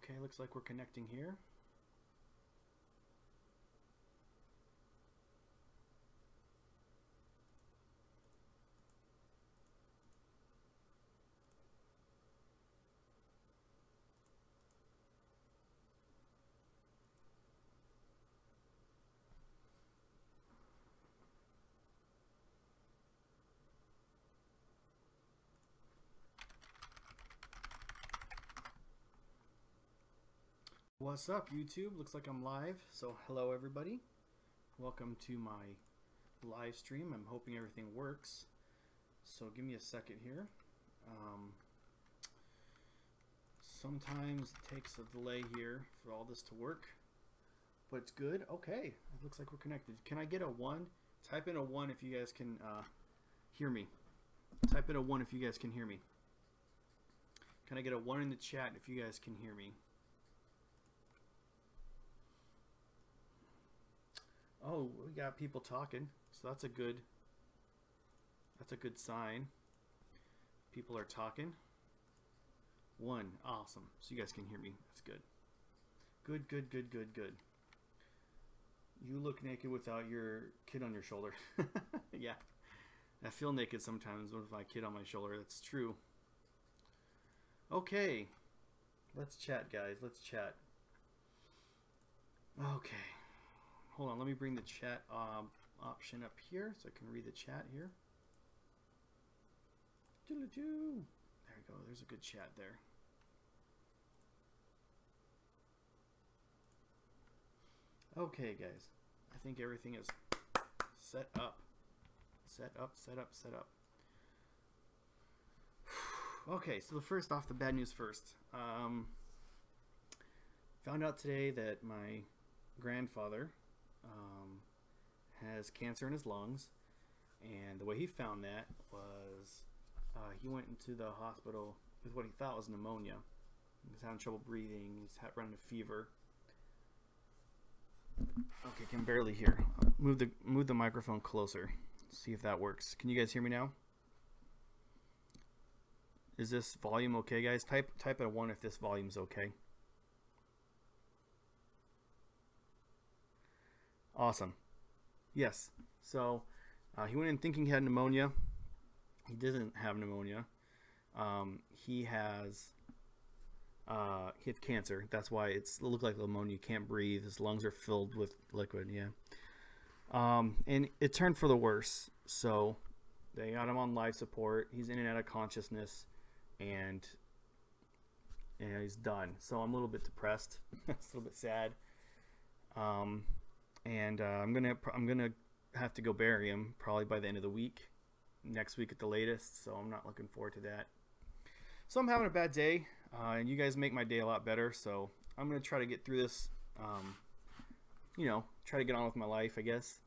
Okay, looks like we're connecting here. What's up, YouTube? Looks like I'm live. So hello everybody. Welcome to my live stream. I'm hoping everything works. So give me a second here. Sometimes it takes a delay here for all this to work, but it's good. Okay, it looks like we're connected. Can I get a 1? Type in a 1 if you guys can hear me. Type in a 1 if you guys can hear me. Can I get a 1 in the chat if you guys can hear me? Oh, we got people talking, so that's a good sign. People are talking. 1, awesome. So you guys can hear me. That's good. Good. You look naked without your kid on your shoulder. Yeah, I feel naked sometimes with my kid on my shoulder. That's true. Okay, let's chat, guys. Let's chat. Okay. Hold on, let me bring the chat option up here so I can read the chat here. There we go, there's a good chat there. Okay, guys, I think everything is set up. Set up. Okay, so first off, the bad news first. Found out today that my grandfather has cancer in his lungs, and the way he found that was he went into the hospital with what he thought was pneumonia. He was having trouble breathing. He's running a fever. Okay, can barely hear. Move the microphone closer. See if that works. Can you guys hear me now? Is this volume okay, guys? Type a 1 if this volume's okay. Awesome. Yes. So he went in thinking he had pneumonia. He doesn't have pneumonia. He had cancer. That's why it looked like pneumonia. He can't breathe. His lungs are filled with liquid. Yeah. And it turned for the worse. So they got him on life support. He's in and out of consciousness, and he's done. So I'm a little bit depressed. It's a little bit sad. And I'm gonna have to go bury him probably by the end of the week, next week at the latest. So I'm not looking forward to that. So I'm having a bad day, and you guys make my day a lot better. So I'm gonna try to get through this. You know, try to get on with my life, I guess.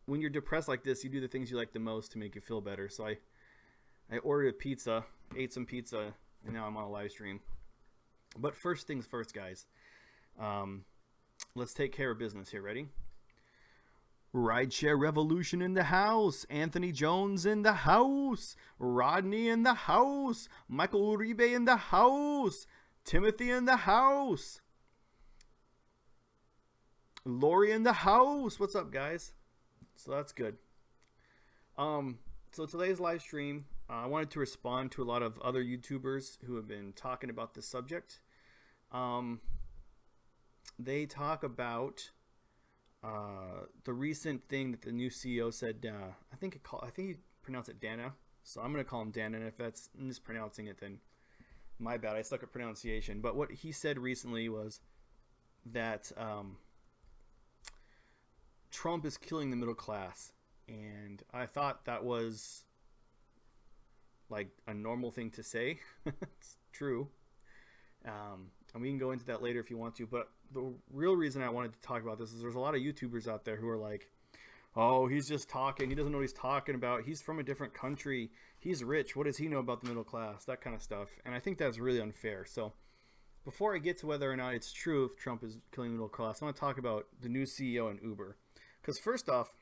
When you're depressed like this, you do the things you like the most to make you feel better. So I ordered a pizza, ate some pizza, and now I'm on a live stream. But first things first, guys. Let's take care of business here. Ready? Rideshare revolution in the house. Anthony Jones in the house. Rodney in the house. Michael Uribe in the house. Timothy in the house. Lori in the house. What's up, guys? So that's good. So today's live stream, I wanted to respond to a lot of other YouTubers who have been talking about this subject. They talk about the recent thing that the new CEO said. I think he pronounced it Dana, so I'm gonna call him Dana. And if that's mispronouncing it, then my bad. I suck at pronunciation. But what he said recently was that Trump is killing the middle class, and I thought that was like a normal thing to say. It's true. And we can go into that later if you want to, but the real reason I wanted to talk about this is there's a lot of YouTubers out there who are like, oh, he's just talking. He doesn't know what he's talking about. He's from a different country. He's rich. What does he know about the middle class? That kind of stuff. And I think that's really unfair. So before I get to whether or not it's true if Trump is killing the middle class, I want to talk about the new CEO in Uber. Because first off,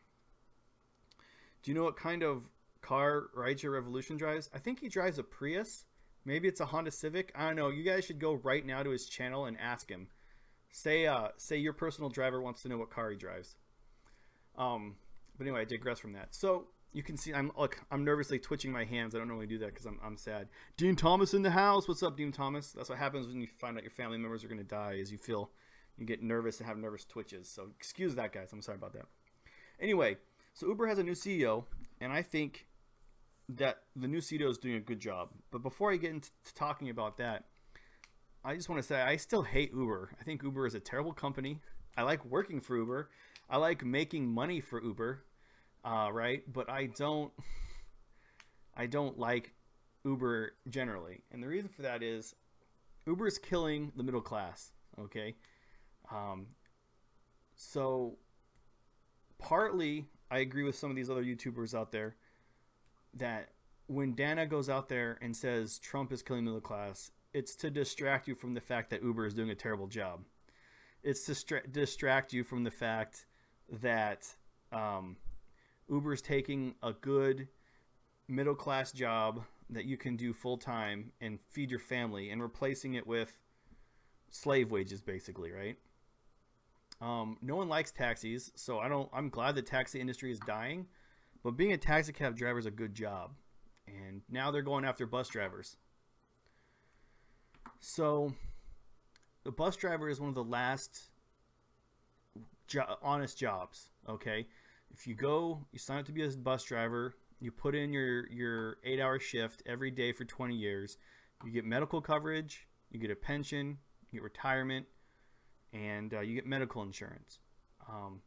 do you know what kind of car Rideshare Revolution drives? I think he drives a Prius, Maybe it's a Honda Civic. I don't know. You guys should go right now to his channel and ask him. Say your personal driver wants to know what car he drives. But anyway, I digress from that. So you can see I'm nervously twitching my hands. I don't normally do that because I'm sad. Dean Thomas in the house. What's up, Dean Thomas? That's what happens when you find out your family members are going to die. Is you get nervous and have nervous twitches. So excuse that, guys. I'm sorry about that. Anyway, so Uber has a new CEO, and I think that the new CEO is doing a good job. But before I get into talking about that, I just want to say I still hate Uber. I think Uber is a terrible company. I like working for Uber. I like making money for Uber, right? But I don't like Uber generally. And the reason for that is Uber is killing the middle class, okay? So partly I agree with some of these other YouTubers out there that when Dana goes out there and says Trump is killing the middle class, it's to distract you from the fact that Uber is doing a terrible job. It's to distract you from the fact that Uber is taking a good middle class job that you can do full time and feed your family and replacing it with slave wages, basically, right? No one likes taxis, so I'm glad the taxi industry is dying, but being a taxi cab driver is a good job, and now they're going after bus drivers. So the bus driver is one of the last honest jobs, okay? If you sign up to be a bus driver, you put in your 8-hour shift every day for 20 years, you get medical coverage, you get a pension, you get retirement, and you get medical insurance.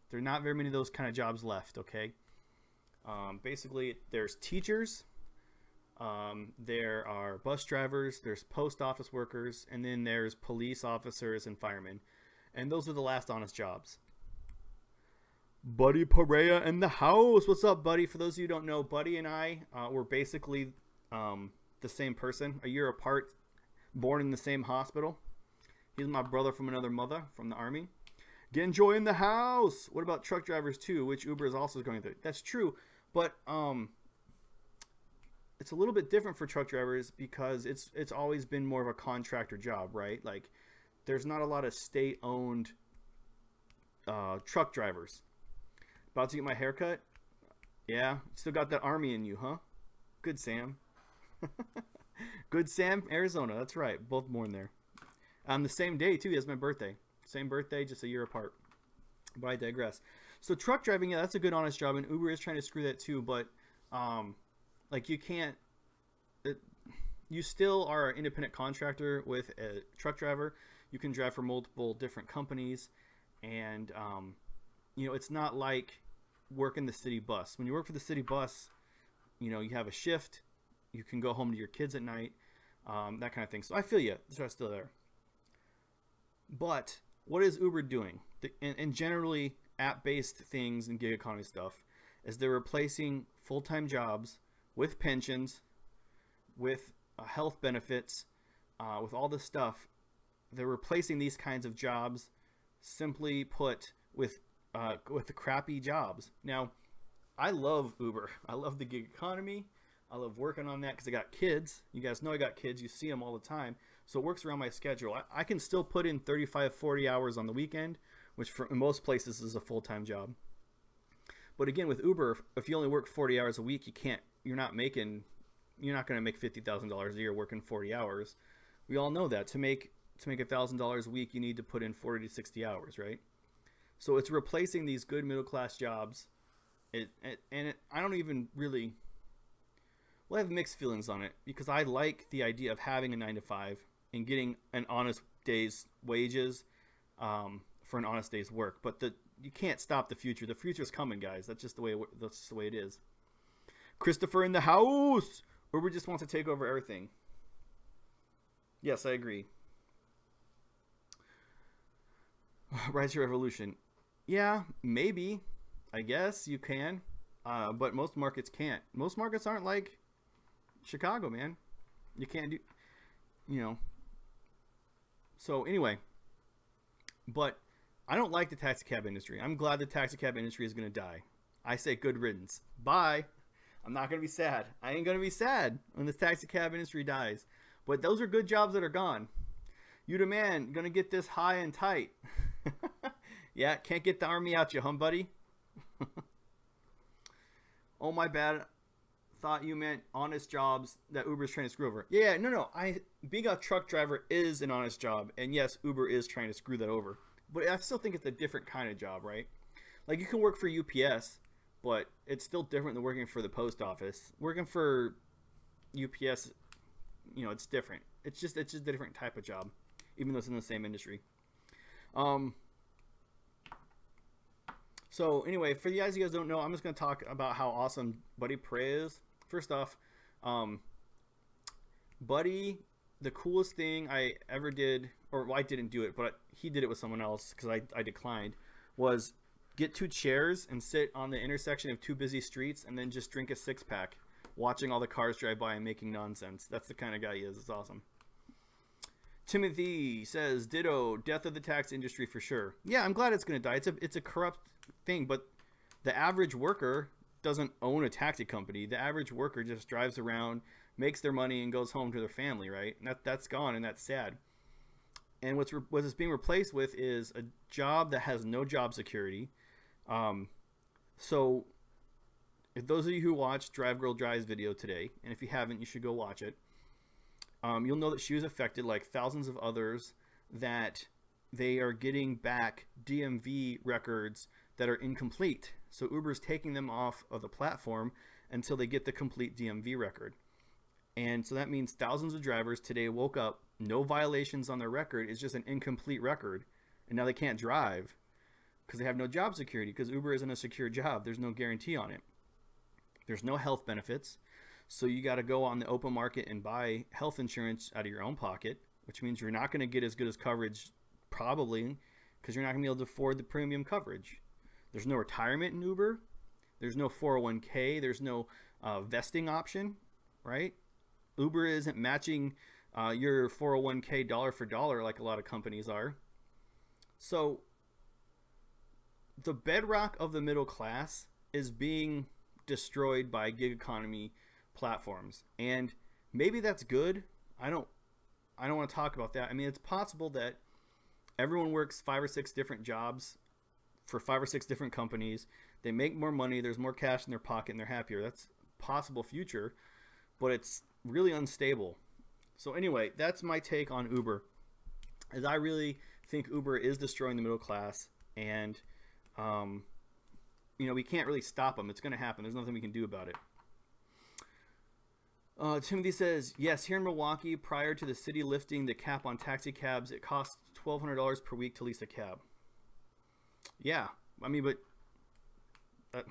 There are not very many of those kind of jobs left, okay? Basically, there's teachers, there are bus drivers, there's post office workers, and then there's police officers and firemen. And those are the last honest jobs. Buddy Perea in the house. What's up, Buddy? For those of you who don't know, Buddy and I were basically the same person, a year apart, born in the same hospital. He's my brother from another mother, from the Army. Getting joy in the house. What about truck drivers too, which Uber is also going through? That's true, but it's a little bit different for truck drivers because it's always been more of a contractor job, right? Like, there's not a lot of state-owned truck drivers. About to get my haircut? Yeah, still got that Army in you, huh? Good Sam. Good Sam, Arizona. That's right, both born there. On the same day too. That's my birthday. Same birthday, just a year apart. But I digress. So truck driving, yeah, that's a good honest job, and Uber is trying to screw that too. But like, you can't. You still are an independent contractor with a truck driver. You can drive for multiple different companies, and you know, it's not like working the city bus. When you work for the city bus, you know, you have a shift. You can go home to your kids at night, that kind of thing. So I feel you. So I'm still there. But what is Uber doing? And generally app-based things and gig economy stuff is they're replacing full-time jobs with pensions, with health benefits, with all this stuff. They're replacing these kinds of jobs, simply put, with the crappy jobs. Now, I love Uber. I love the gig economy. I love working on that because I got kids. You guys know I got kids. You see them all the time. So it works around my schedule. I can still put in 35, 40 hours on the weekend, which for in most places is a full-time job. But again, with Uber, if you only work 40 hours a week, you're not going to make $50,000 a year working 40 hours. We all know that. To make $1,000 a week, you need to put in 40 to 60 hours, right? So it's replacing these good middle-class jobs. I don't even really... Well, I have mixed feelings on it because I like the idea of having a 9-to-5 and getting an honest day's wages for an honest day's work. But you can't stop the future. The future's coming, guys. That's just the way it is. Christopher in the house. Uber just wants to take over everything. Yes, I agree. Rise Your Revolution. Yeah, maybe. I guess you can. But most markets can't. Most markets aren't like Chicago, man. You can't do, you know. So anyway, but I don't like the taxi cab industry. I'm glad the taxi cab industry is going to die. I say good riddance. Bye. I'm not going to be sad. I ain't going to be sad when the taxi cab industry dies. But those are good jobs that are gone. You demand, gonna get this high and tight. Yeah, can't get the army out you, buddy. Oh, my bad. Thought you meant honest jobs that Uber's trying to screw over. Yeah, no. Being a truck driver is an honest job. And yes, Uber is trying to screw that over. But I still think it's a different kind of job, right? Like, you can work for UPS, but it's still different than working for the post office. Working for UPS, you know, it's different. It's just a different type of job, even though it's in the same industry. So anyway, for you guys don't know, I'm just going to talk about how awesome Buddy Pray is. First off, Buddy, the coolest thing I ever did, or well, I didn't do it, but he did it with someone else because I declined, was get 2 chairs and sit on the intersection of 2 busy streets and then just drink a 6-pack, watching all the cars drive by and making nonsense. That's the kind of guy he is. It's awesome. Timothy says, ditto, death of the tax industry for sure. Yeah, I'm glad it's going to die. It's a corrupt thing, but the average worker doesn't own a taxi company. The average worker just drives around, makes their money, and goes home to their family, right? And that's gone, and that's sad. And what it's being replaced with is a job that has no job security. So if those of you who watched Drive Girl Drive's video today, and if you haven't, you should go watch it, you'll know that she was affected like thousands of others, that they are getting back DMV records that are incomplete. So Uber's taking them off of the platform until they get the complete DMV record. And so that means thousands of drivers today woke up, no violations on their record, it's just an incomplete record. And now they can't drive because they have no job security, because Uber isn't a secure job. There's no guarantee on it. There's no health benefits. So you got to go on the open market and buy health insurance out of your own pocket, which means you're not going to get as good as coverage, probably, because you're not going to be able to afford the premium coverage. There's no retirement in Uber. There's no 401k. There's no vesting option, right? Uber isn't matching your 401k dollar for dollar like a lot of companies are. So the bedrock of the middle class is being destroyed by gig economy platforms, and maybe that's good. I don't want to talk about that. I mean, it's possible that everyone works 5 or 6 different jobs for 5 or 6 different companies. They make more money, there's more cash in their pocket, and they're happier. That's a possible future, but it's really unstable. So anyway, that's my take on Uber, as I really think Uber is destroying the middle class, and you know, we can't really stop them. It's going to happen. There's nothing we can do about it. Timothy says, yes, here in Milwaukee, prior to the city lifting the cap on taxi cabs, it costs $1,200 per week to lease a cab. Yeah, I mean, but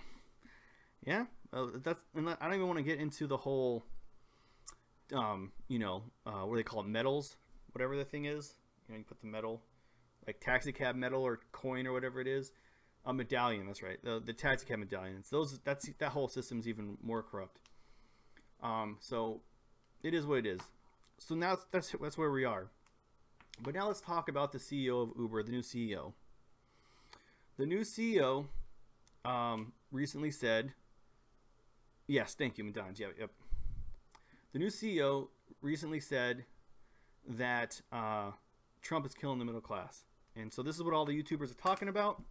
yeah, that's, and I don't even want to get into the whole, you know, what do they call it, medals, whatever the thing is. You know, you put the medal, like taxi cab medal or coin or whatever it is, a medallion. That's right, the taxi cab medallions. That whole system is even more corrupt. So it is what it is. So now that's where we are. But now let's talk about the CEO of Uber, the new CEO. The new CEO recently said, yes, thank you, Madonna. Yep. The new CEO recently said that Trump is killing the middle class. And so this is what all the YouTubers are talking about.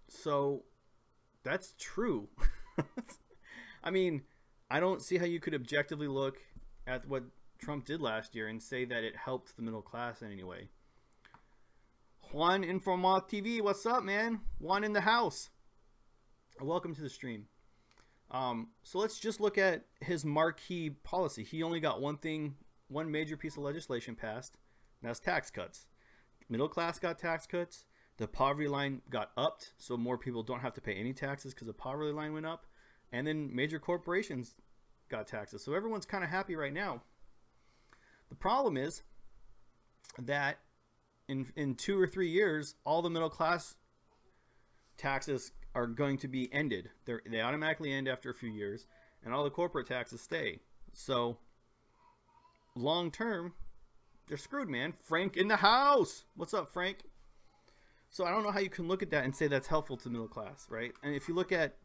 So that's true. I mean, I don't see how you could objectively look at what Trump did last year and say that it helped the middle class in any way. Juan Informal TV, what's up, man? Juan in the house. Welcome to the stream. So let's just look at his marquee policy. He only got one major piece of legislation passed, and that's tax cuts. Middle class got tax cuts. The poverty line got upped, so more people don't have to pay any taxes because the poverty line went up. And then major corporations got taxes. So everyone's kind of happy right now. The problem is that in 2 or 3 years, all the middle class taxes are going to be ended. They automatically end after a few years, and all the corporate taxes stay. So long term, they're screwed, man. Frank in the house. What's up, Frank? So I don't know how you can look at that and say that's helpful to the middle class, right? And if you look at,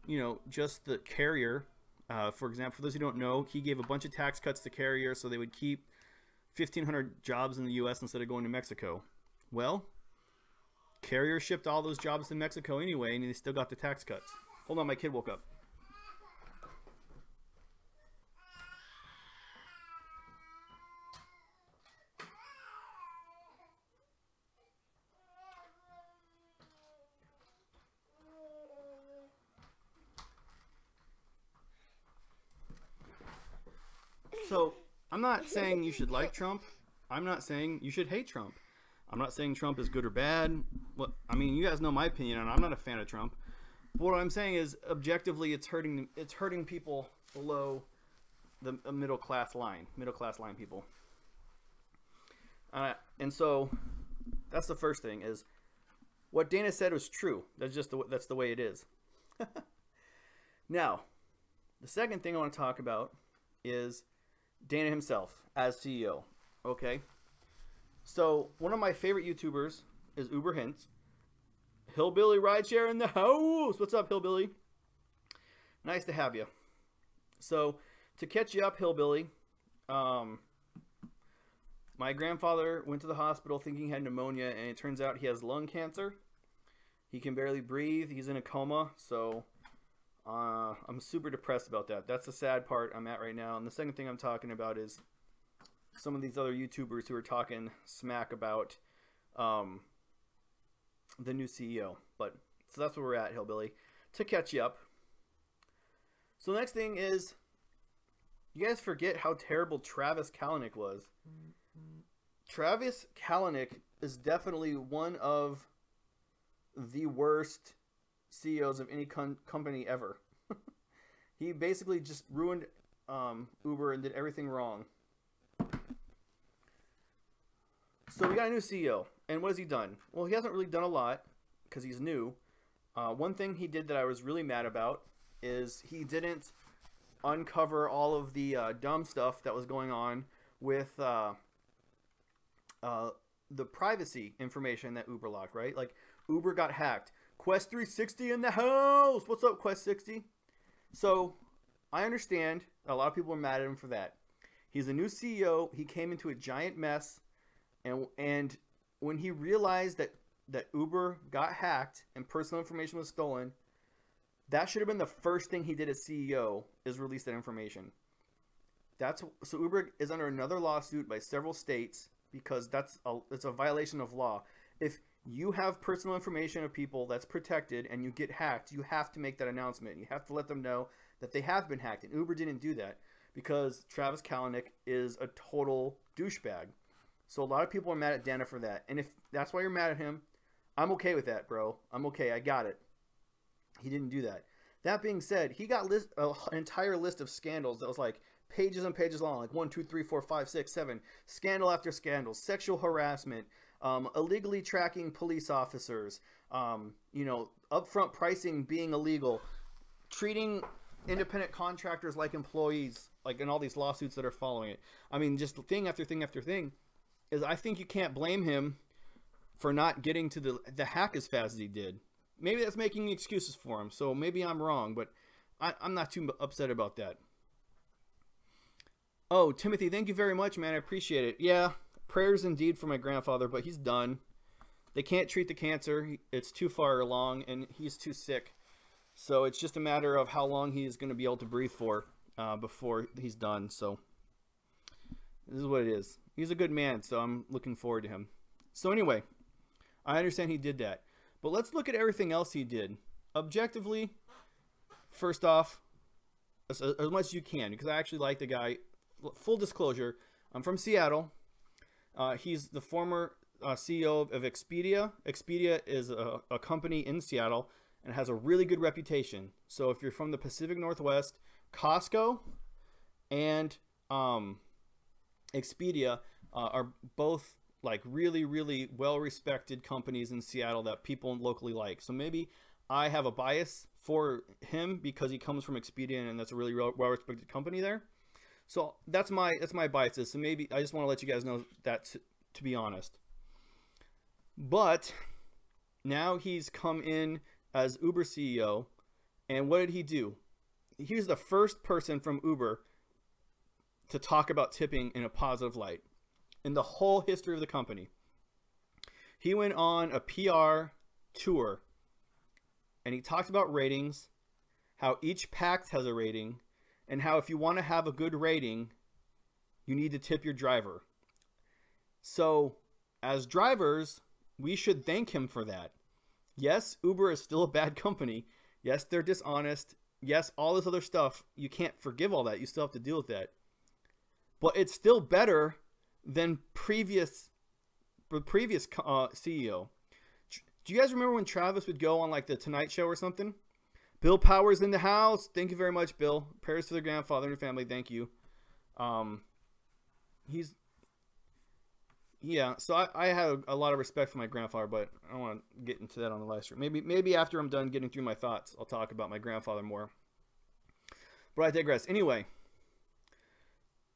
you know, just the carrier For example, for those who don't know, he gave a bunch of tax cuts to carriers so they would keep 1,500 jobs in the U.S. instead of going to Mexico. Well, carriers shipped all those jobs to Mexico anyway, and they still got the tax cuts. Hold on, my kid woke up. So, I'm not saying you should like Trump. I'm not saying you should hate Trump. I'm not saying Trump is good or bad. Well, I mean, you guys know my opinion, and I'm not a fan of Trump. But what I'm saying is, objectively, it's hurting people below the middle class line people. And so, that's the first thing, is what Dana said was true. That's the way it is. Now, the second thing I want to talk about is Dana himself as CEO. Okay, so one of my favorite YouTubers is Uber Hints. Hillbilly Rideshare in the house. What's up, Hillbilly? Nice to have you. So to catch you up, Hillbilly, my grandfather went to the hospital thinking he had pneumonia, and it turns out he has lung cancer. He can barely breathe. He's in a coma. So I'm super depressed about that. That's the sad part I'm at right now. And the second thing I'm talking about is some of these other YouTubers who are talking smack about the new CEO. But so that's where we're at, Hillbilly. To catch you up. So the next thing is, you guys forget how terrible Travis Kalanick was. Travis Kalanick is definitely one of the worst CEOs of any company ever. He basically just ruined Uber and did everything wrong. So we got a new CEO, and what has he done? Well, he hasn't really done a lot because he's new. One thing he did that I was really mad about is he didn't uncover all of the dumb stuff that was going on with the privacy information that Uber locked, right? Like, Uber got hacked. Quest 360 in the house. What's up, Quest 60? So I understand a lot of people are mad at him for that. He's a new CEO. He came into a giant mess, and when he realized that Uber got hacked and personal information was stolen, that should have been the first thing he did as CEO, is release that information. So Uber is under another lawsuit by several states because it's a violation of law. If you have personal information of people that's protected and you get hacked, you have to make that announcement. You have to let them know that they have been hacked. And Uber didn't do that because Travis Kalanick is a total douchebag. So a lot of people are mad at Dana for that. And if that's why you're mad at him, I'm okay with that, bro. I'm okay. I got it. He didn't do that. That being said, he got an entire list of scandals that was like pages and pages long, like 1, 2, 3, 4, 5, 6, 7, scandal after scandal, sexual harassment, illegally tracking police officers, upfront pricing being illegal, treating independent contractors like employees, like in all these lawsuits that are following it. I mean, just thing after thing after thing. Is I think you can't blame him for not getting to the hack as fast as he did. Maybe that's making excuses for him, so maybe I'm wrong, but I'm not too upset about that. Oh, Timothy, thank you very much, man. I appreciate it. Yeah, prayers indeed for my grandfather, but he's done. They can't treat the cancer. It's too far along, and he's too sick. So it's just a matter of how long he's going to be able to breathe for before he's done. So this is what it is. He's a good man, so I'm looking forward to him. So anyway, I understand he did that. But let's look at everything else he did. Objectively, first off, as much as you can, because I actually like the guy. Full disclosure, I'm from Seattle. He's the former CEO of Expedia. Expedia is a company in Seattle and has a really good reputation. So if you're from the Pacific Northwest, Costco and Expedia are both like really, really well-respected companies in Seattle that people locally like. So maybe I have a bias for him because he comes from Expedia and that's a really well-respected company there. So that's my biases. So maybe I just want to let you guys know that, to be honest. But now he's come in as Uber CEO, and what did he do? he was the first person from Uber to talk about tipping in a positive light in the whole history of the company. He went on a PR tour and he talked about ratings, how each pact has a rating, and how if you want to have a good rating, you need to tip your driver. So as drivers, we should thank him for that. Yes, Uber is still a bad company. Yes, they're dishonest. Yes, all this other stuff. You can't forgive all that. You still have to deal with that. But it's still better than previous CEO. Do you guys remember when Travis would go on like the Tonight Show or something? Bill Powers in the house. Thank you very much, Bill. Prayers to the grandfather and your family. Thank you. Yeah, so I have a lot of respect for my grandfather, but I don't want to get into that on the live stream. Maybe after I'm done getting through my thoughts, I'll talk about my grandfather more. But I digress. Anyway,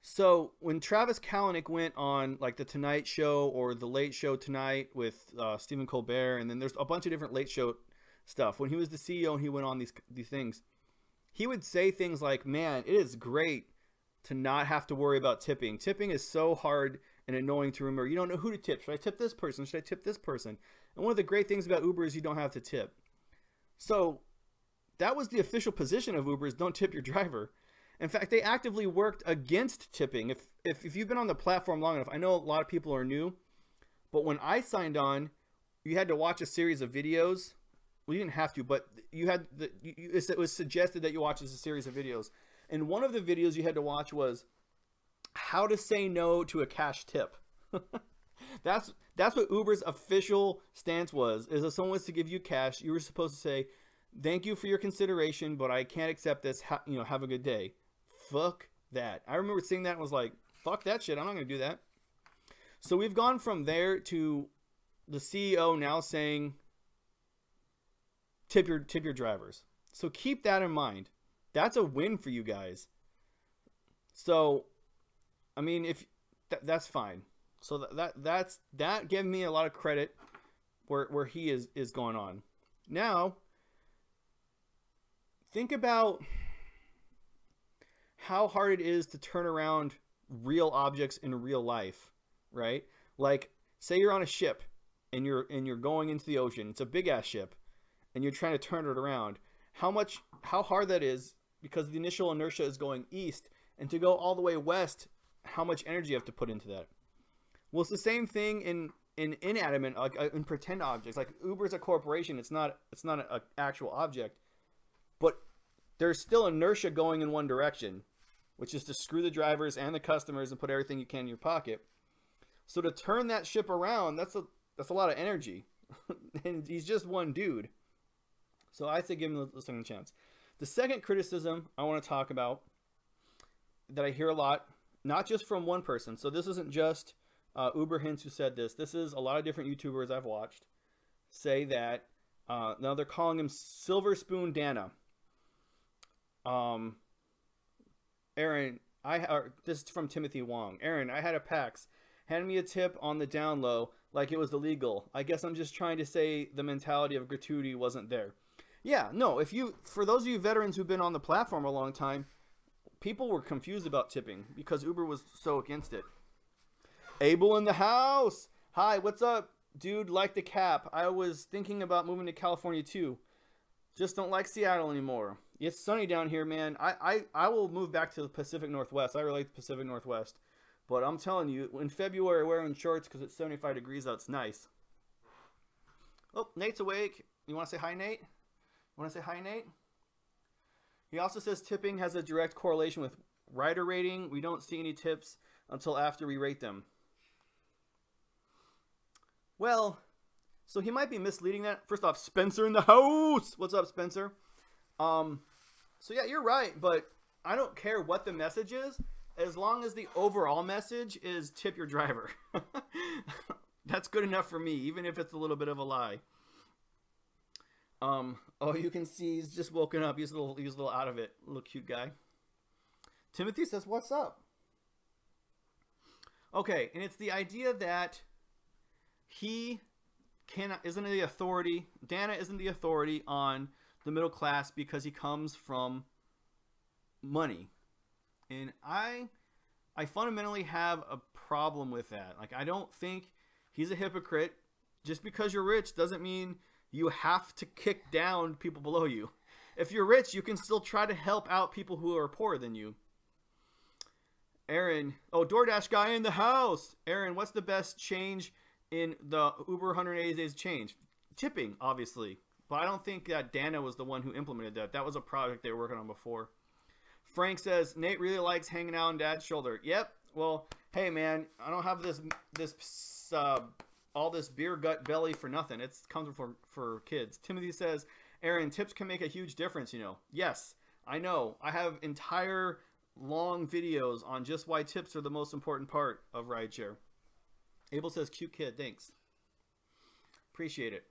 so when Travis Kalanick went on like the Tonight Show or the Late Show Tonight with Stephen Colbert, and then there's a bunch of different late show stuff. When he was the CEO and he went on these things, he would say things like, "Man, it is great to not have to worry about tipping. Tipping is so hard and annoying to remember. You don't know who to tip. Should I tip this person? Should I tip this person?" And one of the great things about Uber is you don't have to tip. So that was the official position of Uber, is don't tip your driver. In fact, they actively worked against tipping. If you've been on the platform long enough, I know a lot of people are new, but when I signed on, you had to watch a series of videos. Well, you didn't have to, but you had it was suggested that you watch a series of videos. And one of the videos you had to watch was how to say no to a cash tip. That's what Uber's official stance was, is if someone was to give you cash, you were supposed to say, "Thank you for your consideration, but I can't accept this. Have a good day." Fuck that. I remember seeing that and was like, fuck that shit. I'm not going to do that. So we've gone from there to the CEO now saying, tip your drivers. So keep that in mind. That's a win for you guys. So, I mean, if that's fine. So that gave me a lot of credit where he is going on. Now, think about how hard it is to turn around real objects in real life, right? Like, say you're on a ship and you're going into the ocean. It's a big ass ship, and you're trying to turn it around. How hard that is, because the initial inertia is going east, and to go all the way west, how much energy you have to put into that. Well, it's the same thing in inanimate, like in pretend objects. Like Uber's a corporation. It's not an actual object, but there's still inertia going in one direction, which is to screw the drivers and the customers and put everything you can in your pocket. So to turn that ship around, that's a lot of energy. And he's just one dude. So I say give him a second chance. The second criticism I want to talk about that I hear a lot, not just from one person. So this isn't just Uber Hints who said this. This is a lot of different YouTubers I've watched say that. Now they're calling him Silver Spoon Dana. Aaron, this is from Timothy Wong. Aaron, I had a PAX. Hand me a tip on the down low like it was illegal. I guess I'm just trying to say the mentality of gratuity wasn't there. Yeah, no, for those of you veterans who've been on the platform a long time, people were confused about tipping because Uber was so against it. Abel in the house. Hi, what's up? Dude, like the cap. I was thinking about moving to California too. Just don't like Seattle anymore. It's sunny down here, man. I will move back to the Pacific Northwest. I really like the Pacific Northwest. But I'm telling you, in February, wearing shorts because it's 75 degrees out, it's nice. Oh, Nate's awake. You want to say hi, Nate? You want to say hi, Nate? He also says tipping has a direct correlation with rider rating. We don't see any tips until after we rate them. Well, so he might be misleading that. First off, Spencer in the house. What's up, Spencer? So yeah, you're right, but I don't care what the message is, as long as the overall message is tip your driver. That's good enough for me, even if it's a little bit of a lie. Oh, you can see he's just woken up. He's a little out of it. Little cute guy. Timothy says, "What's up?" Okay, and it's the idea that he isn't the authority. Dana isn't the authority on the middle class because he comes from money. And I fundamentally have a problem with that. Like, I don't think he's a hypocrite. Just because you're rich doesn't mean you have to kick down people below you. If you're rich, you can still try to help out people who are poorer than you. Aaron, oh, DoorDash guy in the house. Aaron, what's the best change in the Uber 180 days change? Tipping, obviously. But I don't think that Dana was the one who implemented that. That was a project they were working on before. Frank says, Nate really likes hanging out on Dad's shoulder. Yep. Well, hey, man, I don't have all this beer gut belly for nothing. It's comes for kids. Timothy says, Aaron, tips can make a huge difference, you know. Yes, I know. I have entire long videos on just why tips are the most important part of rideshare. Abel says, cute kid, thanks. Appreciate it.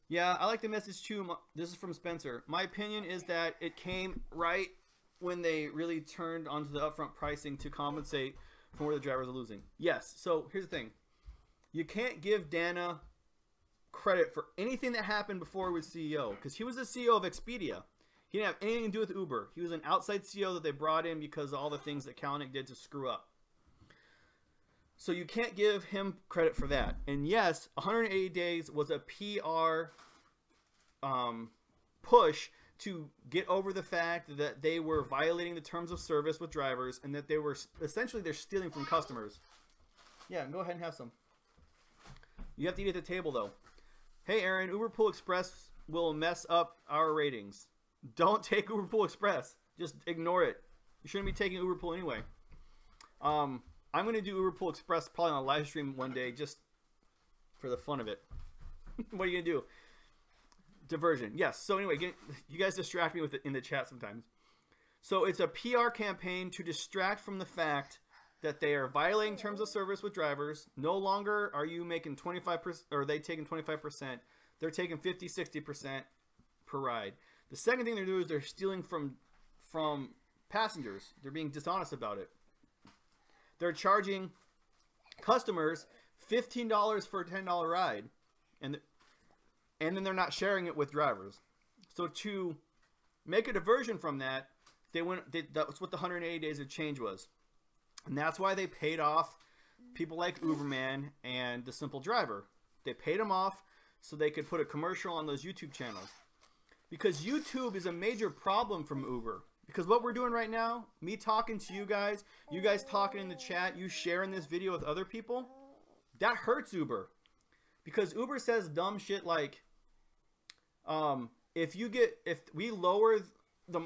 Yeah, I like the message too. This is from Spencer. My opinion is that it came right when they really turned onto the upfront pricing to compensate for where the drivers are losing. Yes, so here's the thing. You can't give Dana credit for anything that happened before he was CEO, because he was the CEO of Expedia. He didn't have anything to do with Uber. He was an outside CEO that they brought in because of all the things that Kalanick did to screw up. So you can't give him credit for that. And yes, 180 days was a PR push to get over the fact that they were violating the terms of service with drivers and that they were essentially they're stealing from customers. Yeah, go ahead and have some. You have to eat at the table though. Hey Aaron, Uber Pool Express will mess up our ratings. Don't take Uber Pool Express. Just ignore it. You shouldn't be taking Uber Pool anyway. I'm going to do Uber Pool Express probably on a live stream one day just for the fun of it. What are you going to do? Diversion. Yes. So anyway, you guys distract me with it in the chat sometimes. So it's a PR campaign to distract from the fact that they are violating terms of service with drivers. No longer are you making 25%, or are they taking 25%. They're taking 50, 60% per ride. The second thing they're doing is they're stealing from passengers. They're being dishonest about it. They're charging customers $15 for a $10 ride, and then they're not sharing it with drivers. So to make a diversion from that, that's what the 180 days of change was. And that's why they paid off people like Uberman and the Simple Driver. They paid them off so they could put a commercial on those YouTube channels. Because YouTube is a major problem from Uber. Because what we're doing right now, me talking to you guys talking in the chat, you sharing this video with other people, that hurts Uber. Because Uber says dumb shit like, if we lower the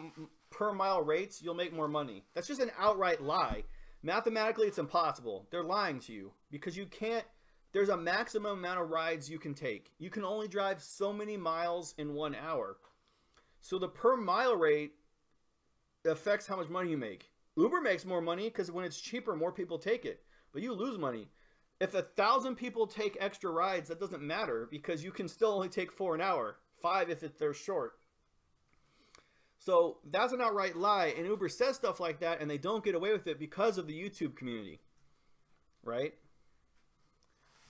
per mile rates, you'll make more money. That's just an outright lie. Mathematically, it's impossible. They're lying to you because you can't. There's a maximum amount of rides you can take. You can only drive so many miles in 1 hour. So the per mile rate affects how much money you make. Uber makes more money because when it's cheaper, more people take it. But you lose money. If 1,000 people take extra rides, that doesn't matter because you can still only take 4 an hour. 5 if they're short. So that's an outright lie, and Uber says stuff like that, and they don't get away with it because of the YouTube community, right?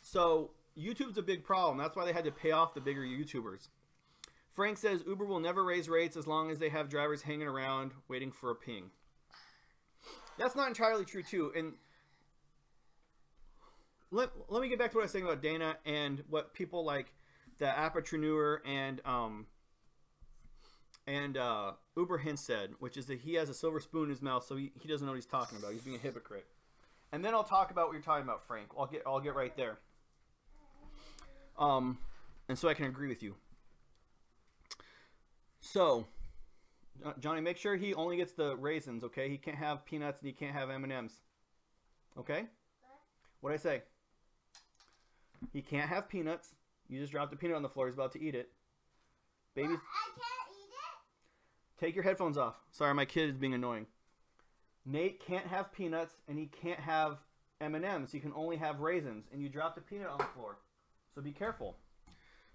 So YouTube's a big problem. That's why they had to pay off the bigger YouTubers. Frank says Uber will never raise rates as long as they have drivers hanging around waiting for a ping. That's not entirely true, too. And let me get back to what I was saying about Dana and what people like the Appreneur and Uber Hint said, which is that he has a silver spoon in his mouth, so he doesn't know what he's talking about. He's being a hypocrite. And then I'll talk about what you're talking about, Frank. I'll get right there. And so I can agree with you. So, Johnny, make sure he only gets the raisins, okay? He can't have peanuts and he can't have M&Ms. Okay? What'd I say? He can't have peanuts. You just dropped a peanut on the floor. He's about to eat it. Baby, I can't eat it? Take your headphones off. Sorry, my kid is being annoying. Nate can't have peanuts and he can't have M&Ms. He can only have raisins. And you dropped a peanut on the floor. So be careful.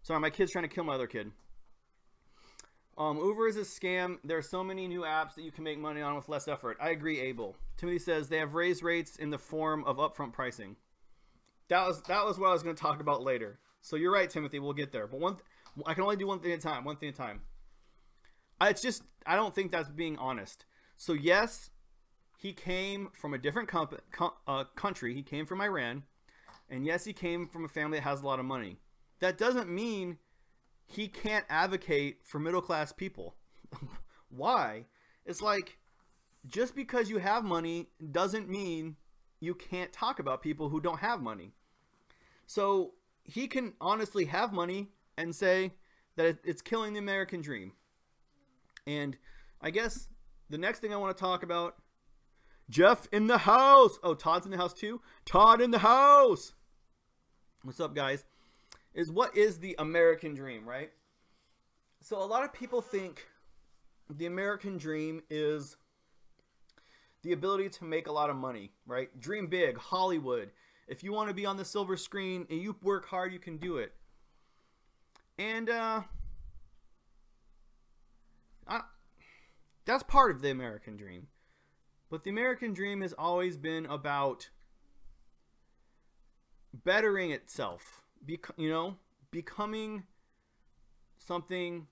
Sorry, my kid's trying to kill my other kid. Uber is a scam. There are so many new apps that you can make money on with less effort. I agree, Abel. Timothy says they have raised rates in the form of upfront pricing. That was what I was going to talk about later. So you're right, Timothy. We'll get there. But I can only do one thing at a time. It's just, I don't think that's being honest. So yes, he came from a different country. He came from Iran. And yes, he came from a family that has a lot of money. That doesn't mean he can't advocate for middle-class people. Why? It's like, just because you have money doesn't mean you can't talk about people who don't have money. So he can honestly have money and say that it's killing the American dream. And I guess the next thing I want to talk about, Jeff in the house. Oh, Todd's in the house too. Todd in the house. What's up, guys? Is what is the American dream, right? So a lot of people think the American dream is the ability to make a lot of money, right? Dream big, Hollywood. If you want to be on the silver screen and you work hard, you can do it. And that's part of the American dream. But the American dream has always been about bettering itself, becoming something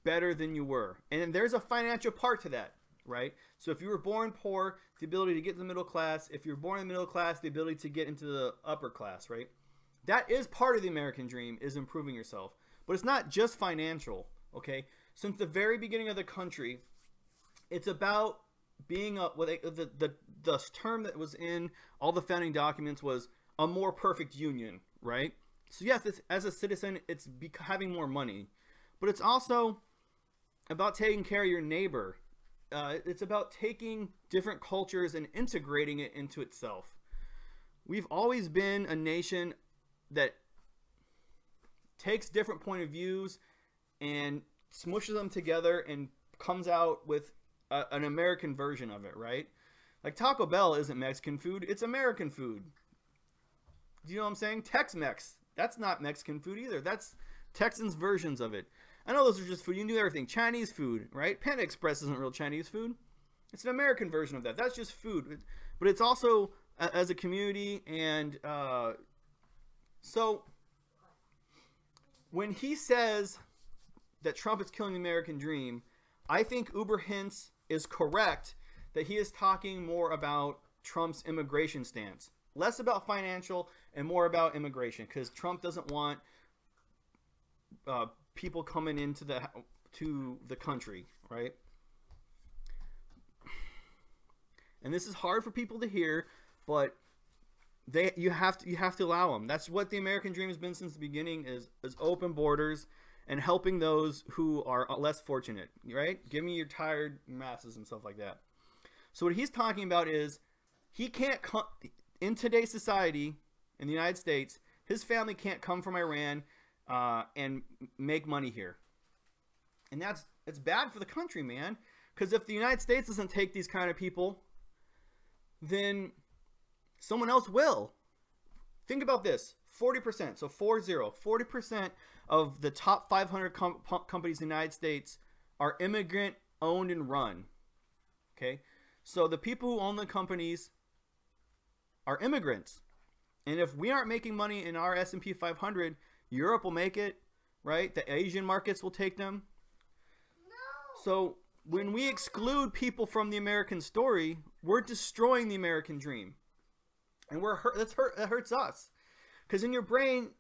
better than you were. And there's a financial part to that, right? So if you were born poor, the ability to get to the middle class. If you're born in the middle class, the ability to get into the upper class, right? That is part of the American dream, is improving yourself. But it's not just financial, okay? Since the very beginning of the country, it's about being the term that was in all the founding documents was a more perfect union, right? So yes, as a citizen, it's having more money. But it's also about taking care of your neighbor. It's about taking different cultures and integrating it into itself. We've always been a nation that takes different point of views and smushes them together and comes out with an American version of it, right? Like Taco Bell isn't Mexican food, it's American food. Do you know what I'm saying? Tex-Mex, that's not Mexican food either. That's Texans' versions of it. I know those are just food. You can do everything. Chinese food, right? Panda Express isn't real Chinese food. It's an American version of that. That's just food. But it's also as a community. And so when he says that Trump is killing the American dream, I think Uber Hints is correct that he is talking more about Trump's immigration stance. Less about financial and more about immigration, because Trump doesn't want people coming into the country, right? And this is hard for people to hear, but you have to allow them. That's what the American dream has been since the beginning, is open borders and helping those who are less fortunate, right? Give me your tired masses and stuff like that. So what he's talking about is he can't come in today's society in the United States. His family can't come from Iran and make money here. And it's bad for the country, man. Because if the United States doesn't take these kind of people, then someone else will. Think about this. 40%, so 40% of the top 500 companies in the United States are immigrant owned and run. Okay? So the people who own the companies are immigrants. And if we aren't making money in our S&P 500, Europe will make it, right? The Asian markets will take them. No. So when we exclude people from the American story, we're destroying the American dream. And that hurts us. Because in your brain,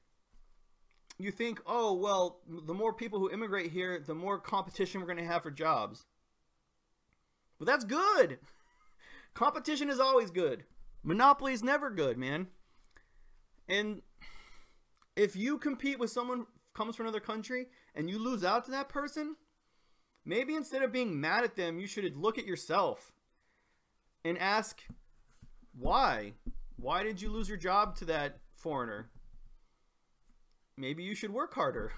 you think, oh, well, the more people who immigrate here, the more competition we're going to have for jobs. But that's good. Competition is always good. Monopoly is never good, man. And if you compete with someone who comes from another country and you lose out to that person, maybe instead of being mad at them, you should look at yourself and ask, why? Why did you lose your job to that foreigner? Maybe you should work harder.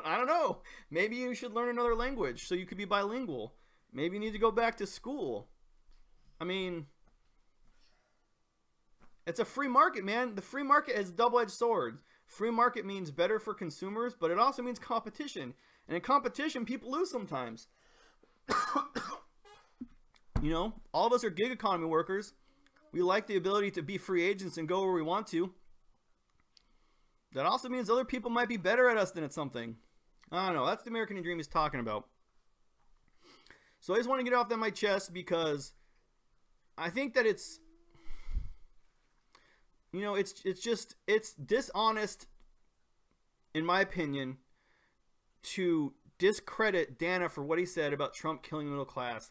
I don't know. Maybe you should learn another language so you could be bilingual. Maybe you need to go back to school. I mean, it's a free market, man. The free market has double-edged swords. Free market means better for consumers, but it also means competition. And in competition, people lose sometimes. You know, all of us are gig economy workers. We like the ability to be free agents and go where we want to. That also means other people might be better at us than at something. I don't know. That's the American dream he's talking about. So I just want to get off that my chest because I think that it's, you know, it's dishonest, in my opinion, to discredit Dana for what he said about Trump killing the middle class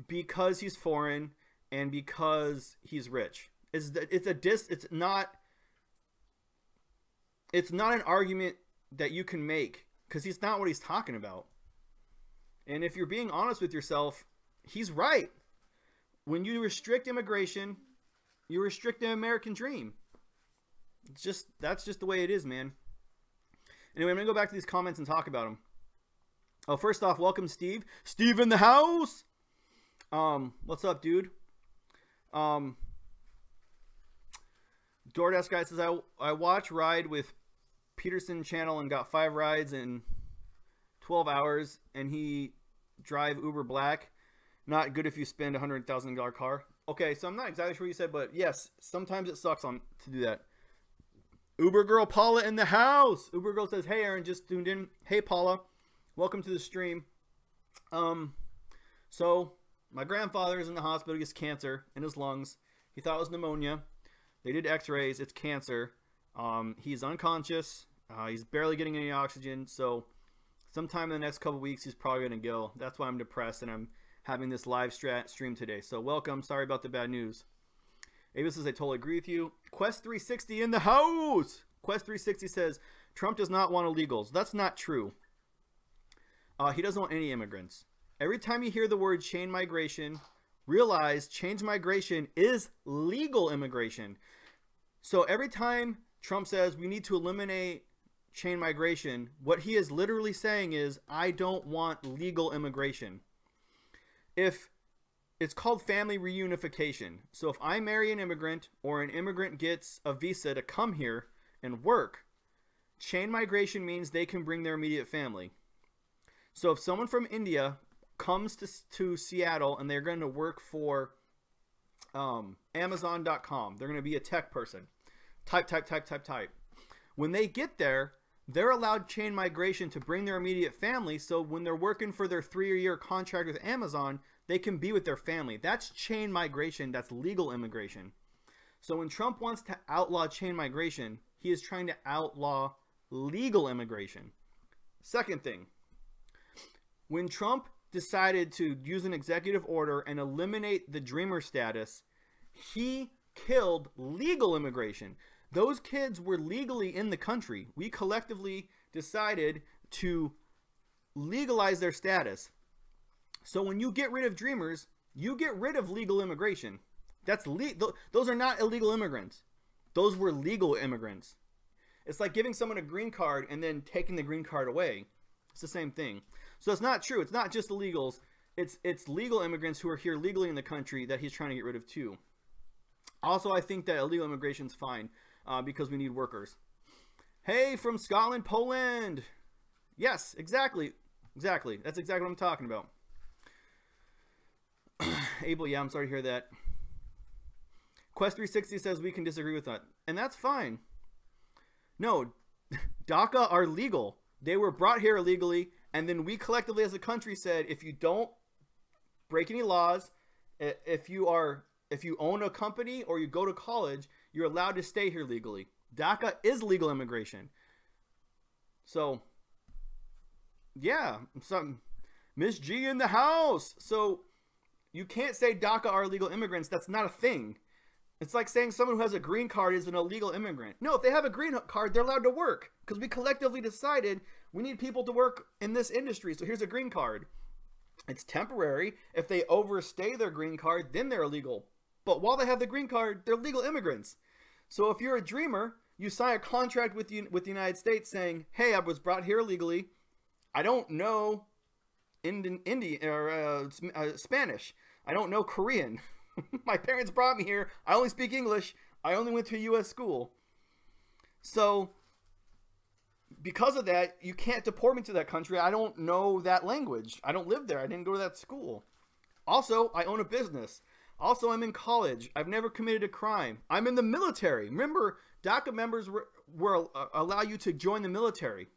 because he's foreign and because he's rich. It's not an argument that you can make because he's not what he's talking about. And if you're being honest with yourself, he's right. When you restrict immigration, you restrict the American dream. That's just the way it is, man. Anyway, I'm going to go back to these comments and talk about them. Oh, first off, welcome, Steve. Steve in the house. What's up, dude? DoorDash guy says, I watch Ride with Peterson channel and got 5 rides in 12 hours, and he drive Uber Black. Not good if you spend a $100,000 car. Okay, so I'm not exactly sure what you said, but yes, sometimes it sucks to do that. Uber girl Paula in the house. Uber girl says, hey, Aaron, just tuned in. Hey, Paula, welcome to the stream. So my grandfather is in the hospital. He has cancer in his lungs. He thought it was pneumonia. They did x-rays. It's cancer. He's unconscious. He's barely getting any oxygen. So sometime in the next couple weeks, he's probably going to go. That's why I'm depressed and I'm having this live stream today. So welcome. Sorry about the bad news. Ava says, I totally agree with you. Quest 360 in the house. Quest 360 says, Trump does not want illegals. That's not true. He doesn't want any immigrants. Every time you hear the word chain migration, realize chain migration is legal immigration. So every time Trump says we need to eliminate chain migration, what he is literally saying is, I don't want legal immigration. It's called family reunification. So if I marry an immigrant or an immigrant gets a visa to come here and work, chain migration means they can bring their immediate family. So if someone from India comes to Seattle and they're going to work for Amazon.com, they're going to be a tech person. Type. When they get there, they're allowed chain migration to bring their immediate family. So when they're working for their 3-year contract with Amazon, they can be with their family. That's chain migration. That's legal immigration. So when Trump wants to outlaw chain migration, he is trying to outlaw legal immigration. Second thing, when Trump decided to use an executive order and eliminate the dreamer status, he killed legal immigration. Those kids were legally in the country. We collectively decided to legalize their status. So when you get rid of dreamers, you get rid of legal immigration. Those are not illegal immigrants. Those were legal immigrants. It's like giving someone a green card and then taking the green card away. It's the same thing. So it's not true. It's not just illegals. It's legal immigrants who are here legally in the country that he's trying to get rid of too. Also, I think that illegal immigration is fine because we need workers. Hey, from Scotland, Poland. Yes, exactly. Exactly. That's exactly what I'm talking about. Abel, yeah, I'm sorry to hear that. Quest 360 says we can disagree with that. And that's fine. No, DACA are legal. They were brought here illegally. And then we collectively as a country said, if you don't break any laws, if you own a company or you go to college, you're allowed to stay here legally. DACA is legal immigration. So, yeah, Miss G in the house. So, you can't say DACA are illegal immigrants. That's not a thing. It's like saying someone who has a green card is an illegal immigrant. No, if they have a green card, they're allowed to work because we collectively decided we need people to work in this industry. So here's a green card. It's temporary. If they overstay their green card, then they're illegal. But while they have the green card, they're legal immigrants. So if you're a dreamer, you sign a contract with the United States saying, hey, I was brought here illegally. I don't know Indian or Spanish. I don't know Korean. My parents brought me here. I only speak English. I only went to a U.S. school. So because of that, you can't deport me to that country. I don't know that language. I don't live there. I didn't go to that school. Also, I own a business. Also, I'm in college. I've never committed a crime. I'm in the military. Remember, DACA members were allow you to join the military.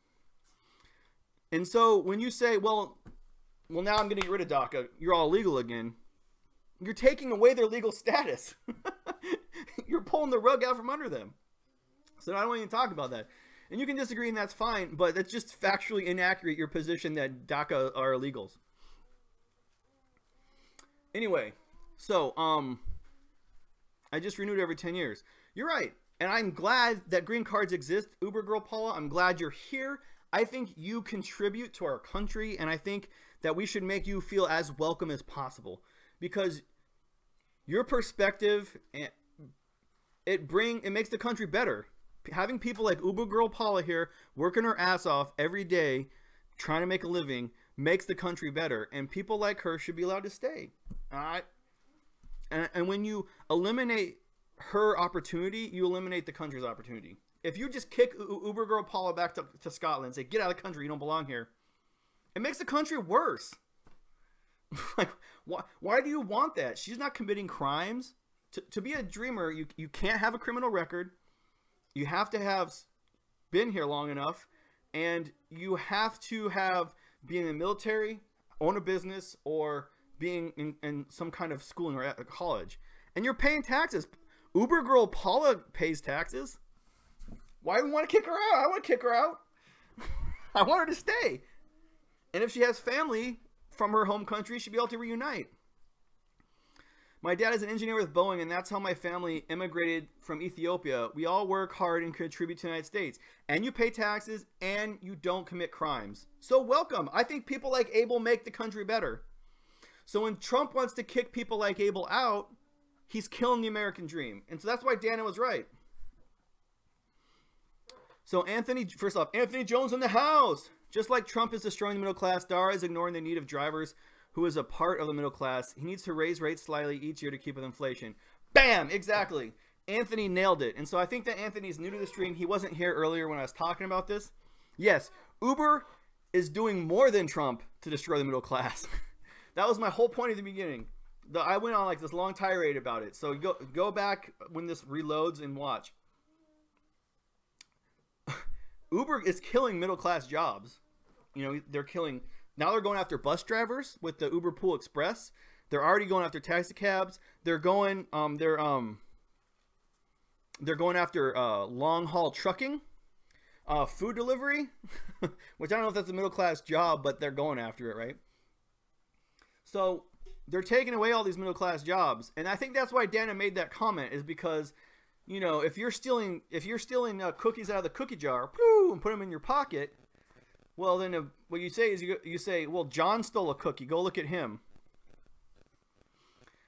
And so when you say, well, well, now I'm going to get rid of DACA. You're all illegal again. You're taking away their legal status. You're pulling the rug out from under them. So I don't even talk about that. And you can disagree, and that's fine, but that's just factually inaccurate, your position that DACA are illegals. Anyway, so I just renewed every 10 years. You're right. And I'm glad that green cards exist. Uber Girl Paula, I'm glad you're here. I think you contribute to our country, and I think that we should make you feel as welcome as possible, because your perspective, it makes the country better. Having people like Uber Girl Paula here working her ass off every day trying to make a living makes the country better, and people like her should be allowed to stay. And when you eliminate her opportunity, you eliminate the country's opportunity. If you just kick Uber Girl Paula back to Scotland and say, get out of the country, you don't belong here, it makes the country worse. Like, why do you want that? She's not committing crimes. To be a dreamer, you can't have a criminal record. You have to have been here long enough, and you have to have been in the military, own a business, or being in some kind of schooling or at college. And you're paying taxes. Uber Girl Paula pays taxes. Why do we want to kick her out? I want to kick her out. I want her to stay. And if she has family from her home country, she'd be able to reunite. My dad is an engineer with Boeing, and that's how my family immigrated from Ethiopia. We all work hard and contribute to the United States. And you pay taxes, and you don't commit crimes. So welcome. I think people like Abel make the country better. So when Trump wants to kick people like Abel out, he's killing the American dream. And so that's why Dana was right. So first off, Anthony Jones in the house. Just like Trump is destroying the middle class, Dara is ignoring the need of drivers who is a part of the middle class. He needs to raise rates slightly each year to keep with inflation. Bam! Exactly. Anthony nailed it. And so I think that Anthony's new to the stream. He wasn't here earlier when I was talking about this. Yes, Uber is doing more than Trump to destroy the middle class. That was my whole point at the beginning. I went on like this long tirade about it. So go back when this reloads and watch. Uber is killing middle class jobs. You know, they're killing. Now they're going after bus drivers with the Uber Pool Express. They're already going after taxi cabs. They're going after long haul trucking, food delivery, which I don't know if that's a middle class job, but they're going after it, right? So they're taking away all these middle class jobs, and I think that's why Dana made that comment, is because, you know, if you're stealing cookies out of the cookie jar, and put them in your pocket, well, then what you say is you say, well, John stole a cookie. Go look at him.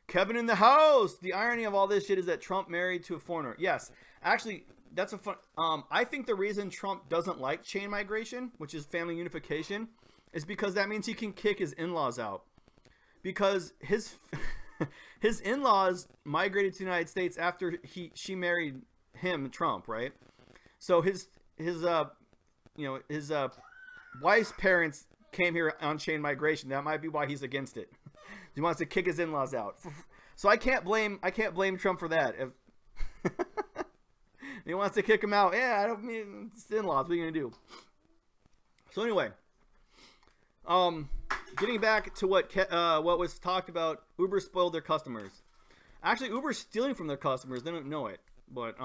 Kevin in the house. The irony of all this shit is that Trump married to a foreigner. Yes, actually, that's a fun. I think the reason Trump doesn't like chain migration, which is family unification, is because that means he can kick his in-laws out. Because his in-laws migrated to the United States after she married him, Trump, right? So his wife's parents came here on chain migration. That might be why he's against it. He wants to kick his in-laws out. So I can't blame Trump for that. If he wants to kick him out, yeah, I don't mean it's in-laws. What are you gonna do? So anyway, getting back to what was talked about, Uber spoiled their customers. Actually, Uber's stealing from their customers. They don't know it. But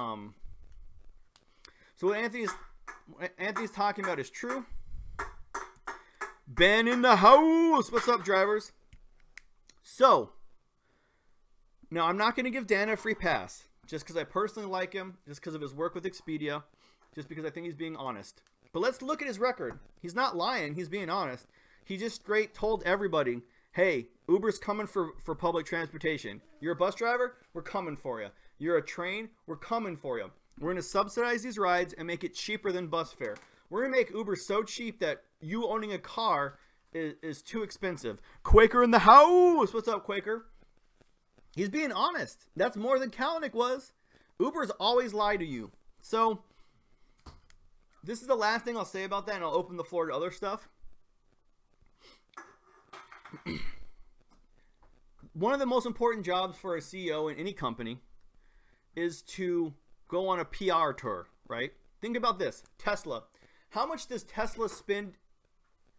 so what Anthony's talking about is true. Ben in the house. What's up, drivers? So now I'm not going to give Dana a free pass just because I personally like him, just because of his work with Expedia, just because I think he's being honest. But let's look at his record. He's not lying. He's being honest. He just straight told everybody, hey, Uber's coming for public transportation. You're a bus driver? We're coming for you. You're a train? We're coming for you. We're going to subsidize these rides and make it cheaper than bus fare. We're going to make Uber so cheap that you owning a car is too expensive. Quaker in the house. What's up, Quaker? He's being honest. That's more than Kalanick was. Uber's always lie to you. So this is the last thing I'll say about that, and I'll open the floor to other stuff. One of the most important jobs for a CEO in any company is to go on a PR tour, right? Think about this. Tesla. How much does Tesla spend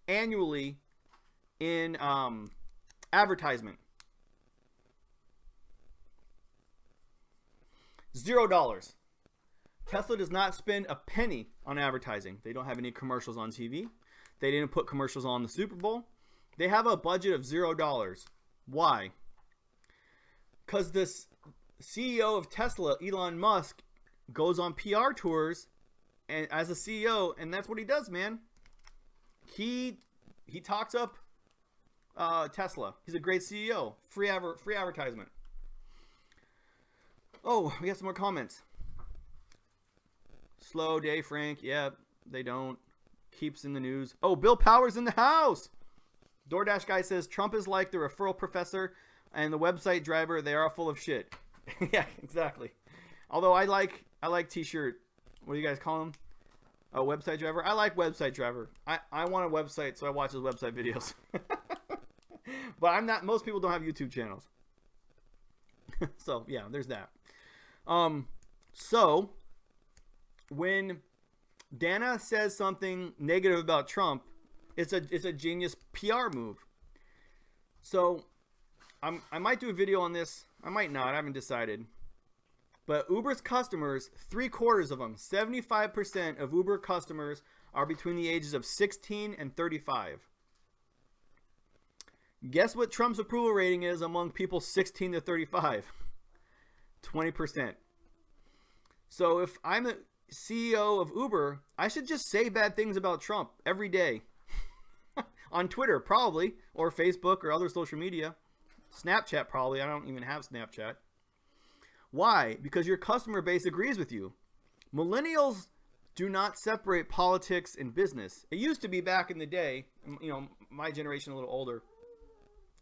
annually in advertisement. $0. Tesla does not spend a penny on advertising. They don't have any commercials on TV. They didn't put commercials on the Super Bowl. They have a budget of $0. Why? Because this CEO of Tesla, Elon Musk, goes on PR tours and as a CEO, and that's what he does, man. He talks up Tesla. He's a great CEO. Free advertisement. Oh, we got some more comments. Slow day, Frank. Yeah, they don't. Keeps in the news. Oh, Bill Powers in the house. DoorDash guy says Trump is like the referral professor and the website driver. They are full of shit. Yeah, exactly. Although I like t-shirt. What do you guys call them? Oh, website driver. I like website driver. I want a website, so I watch his website videos. But I'm not. Most people don't have YouTube channels. So yeah, there's that. So when Dana says something negative about Trump, it's a genius PR move. So I might do a video on this. I might not. I haven't decided. But Uber's customers, 3/4 of them, 75% of Uber customers are between the ages of 16 and 35. Guess what Trump's approval rating is among people 16 to 35? 20%. So if I'm the CEO of Uber, I should just say bad things about Trump every day. On Twitter, probably, or Facebook or other social media. Snapchat, probably. I don't even have Snapchat. Why? Because your customer base agrees with you. Millennials do not separate politics and business. It used to be back in the day, you know, my generation a little older.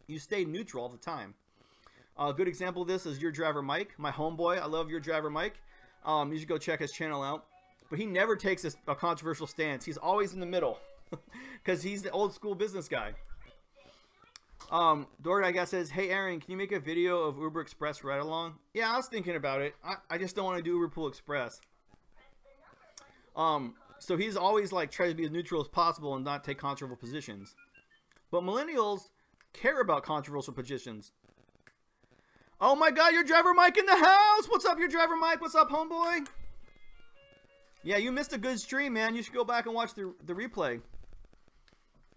You stayed neutral all the time. A good example of this is Your Driver Mike, my homeboy. I love Your Driver Mike. You should go check his channel out. But he never takes a controversial stance. He's always in the middle because he's the old school business guy. Dora, I guess, says, hey, Aaron, can you make a video of Uber Express ride along? Yeah, I was thinking about it. I just don't want to do Uber Pool Express. So he's always like tries to be as neutral as possible and not take controversial positions. But millennials care about controversial positions. Oh my God, Your Driver Mike in the house. What's up, Your Driver Mike? What's up, homeboy? Yeah, you missed a good stream, man. You should go back and watch the replay.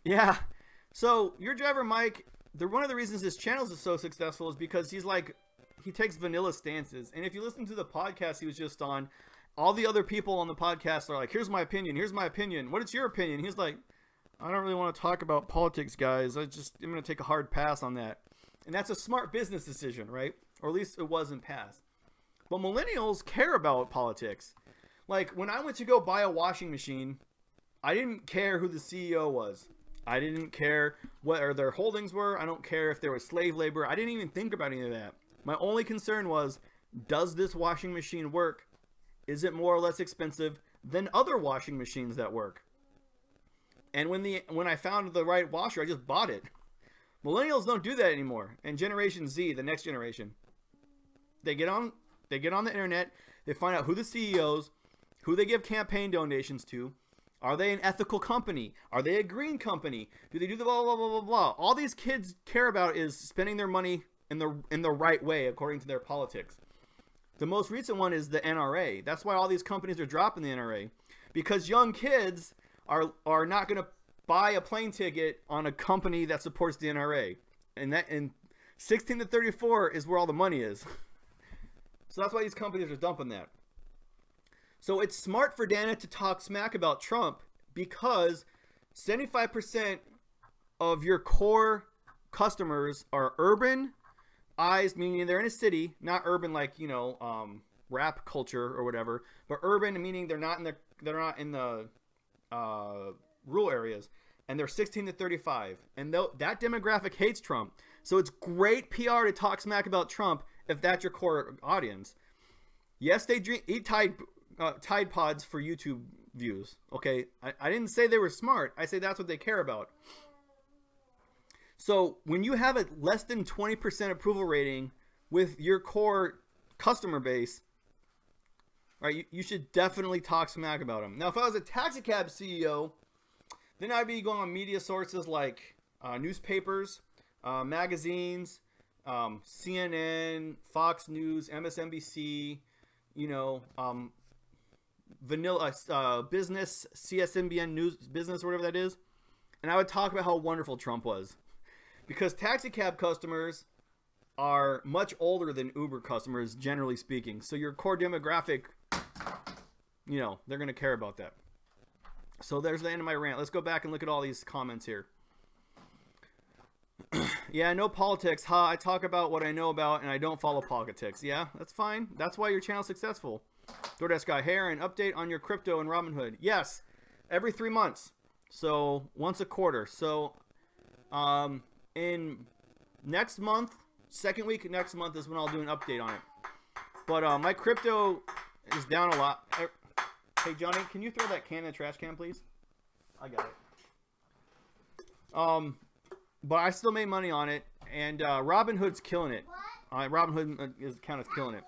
Yeah. So Your Driver Mike, one of the reasons his channels is so successful is because he takes vanilla stances. And if you listen to the podcast he was just on, all the other people on the podcast are like, here's my opinion. Here's my opinion. What is your opinion? He's like, I don't really want to talk about politics, guys. I'm going to take a hard pass on that. And that's a smart business decision, right? Or at least it was in past. But millennials care about politics. Like, when I went to go buy a washing machine, I didn't care who the CEO was. I didn't care what their holdings were. I don't care if there was slave labor. I didn't even think about any of that. My only concern was, does this washing machine work? Is it more or less expensive than other washing machines that work? And when I found the right washer, I just bought it. Millennials don't do that anymore. And Generation Z, the next generation, they get on the internet, they find out who the CEOs, who they give campaign donations to. Are they an ethical company? Are they a green company? Do they do the blah, blah, blah, blah, blah? All these kids care about is spending their money in the right way according to their politics. The most recent one is the NRA. That's why all these companies are dropping the NRA. Because young kids are not going to buy a plane ticket on a company that supports the NRA. And 16 to 34 is where all the money is. So that's why these companies are dumping that. So it's smart for Dana to talk smack about Trump because 75% of your core customers are urbanized, meaning they're in a city, not urban like, you know, rap culture or whatever, but urban meaning they're not in the rural areas, and they're 16 to 35, and that demographic hates Trump. So it's great PR to talk smack about Trump if that's your core audience. Yes, they eat Tide Pods for YouTube views. Okay, I didn't say they were smart. I say that's what they care about. So when you have a less than 20% approval rating with your core customer base, right, you should definitely talk smack about them. Now, if I was a taxi cab CEO, then I'd be going on media sources like newspapers, magazines, CNN, Fox News, MSNBC, you know, vanilla business, CSNBN News Business, or whatever that is. And I would talk about how wonderful Trump was. Because taxi cab customers are much older than Uber customers, generally speaking. So your core demographic, you know, they're going to care about that. So there's the end of my rant. Let's go back and look at all these comments here. Yeah, no politics. Ha, I talk about what I know about and I don't follow politics. Yeah, that's fine. That's why your channel's successful. DoorDash guy, hey Aaron, update on your crypto and Robinhood. Yes, every 3 months. So once a quarter. So in next month, second week next month is when I'll do an update on it. But my crypto is down a lot. Hey Johnny, can you throw that can in the trash can, please? I got it. But I still made money on it, and Robinhood's killing it. Robinhood account is killing it.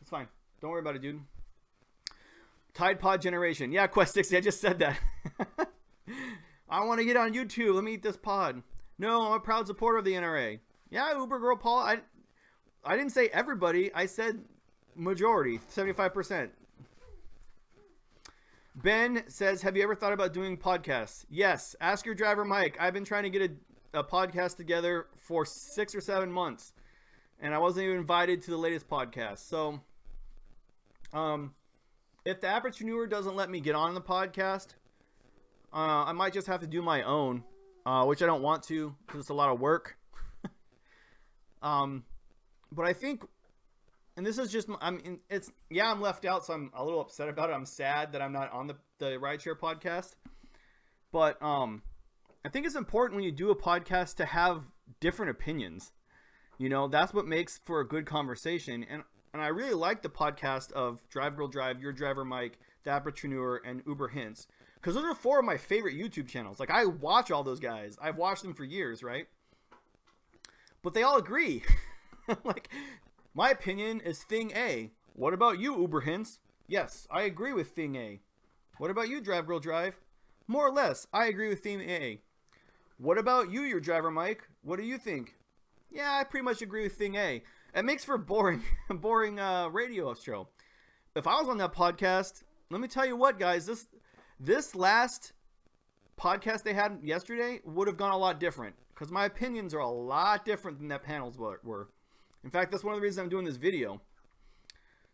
It's fine. Don't worry about it, dude. Tide Pod generation. Yeah, Quest 60. I just said that. I want to get on YouTube. Let me eat this pod. No, I'm a proud supporter of the NRA. Yeah, Uber Girl Paul. I didn't say everybody. I said majority, 75%. Ben says, have you ever thought about doing podcasts? Yes. Ask your driver, Mike. I've been trying to get a podcast together for 6 or 7 months, and I wasn't even invited to the latest podcast. So, if the Apportuneur doesn't let me get on the podcast, I might just have to do my own, which I don't want to because it's a lot of work. But I think, and this is just, I'm left out, so I'm a little upset about it. I'm sad that I'm not on the RideShare podcast. But I think it's important when you do a podcast to have different opinions. You know, that's what makes for a good conversation. And I really like the podcast of Drive Girl Drive, Your Driver Mike, The Apportuneur, and Uber Hints. Because those are 4 of my favorite YouTube channels. Like, I watch all those guys. I've watched them for years, right? But they all agree. Like, my opinion is thing A. What about you, Uber Hints? Yes, I agree with thing A. What about you, Drive Girl Drive? More or less, I agree with thing A. What about you, Your Driver Mike? What do you think? Yeah, I pretty much agree with thing A. It makes for a boring radio show. If I was on that podcast, let me tell you what, guys, this last podcast they had yesterday would have gone a lot different, because my opinions are a lot different than that panel's were. In fact, that's one of the reasons I'm doing this video.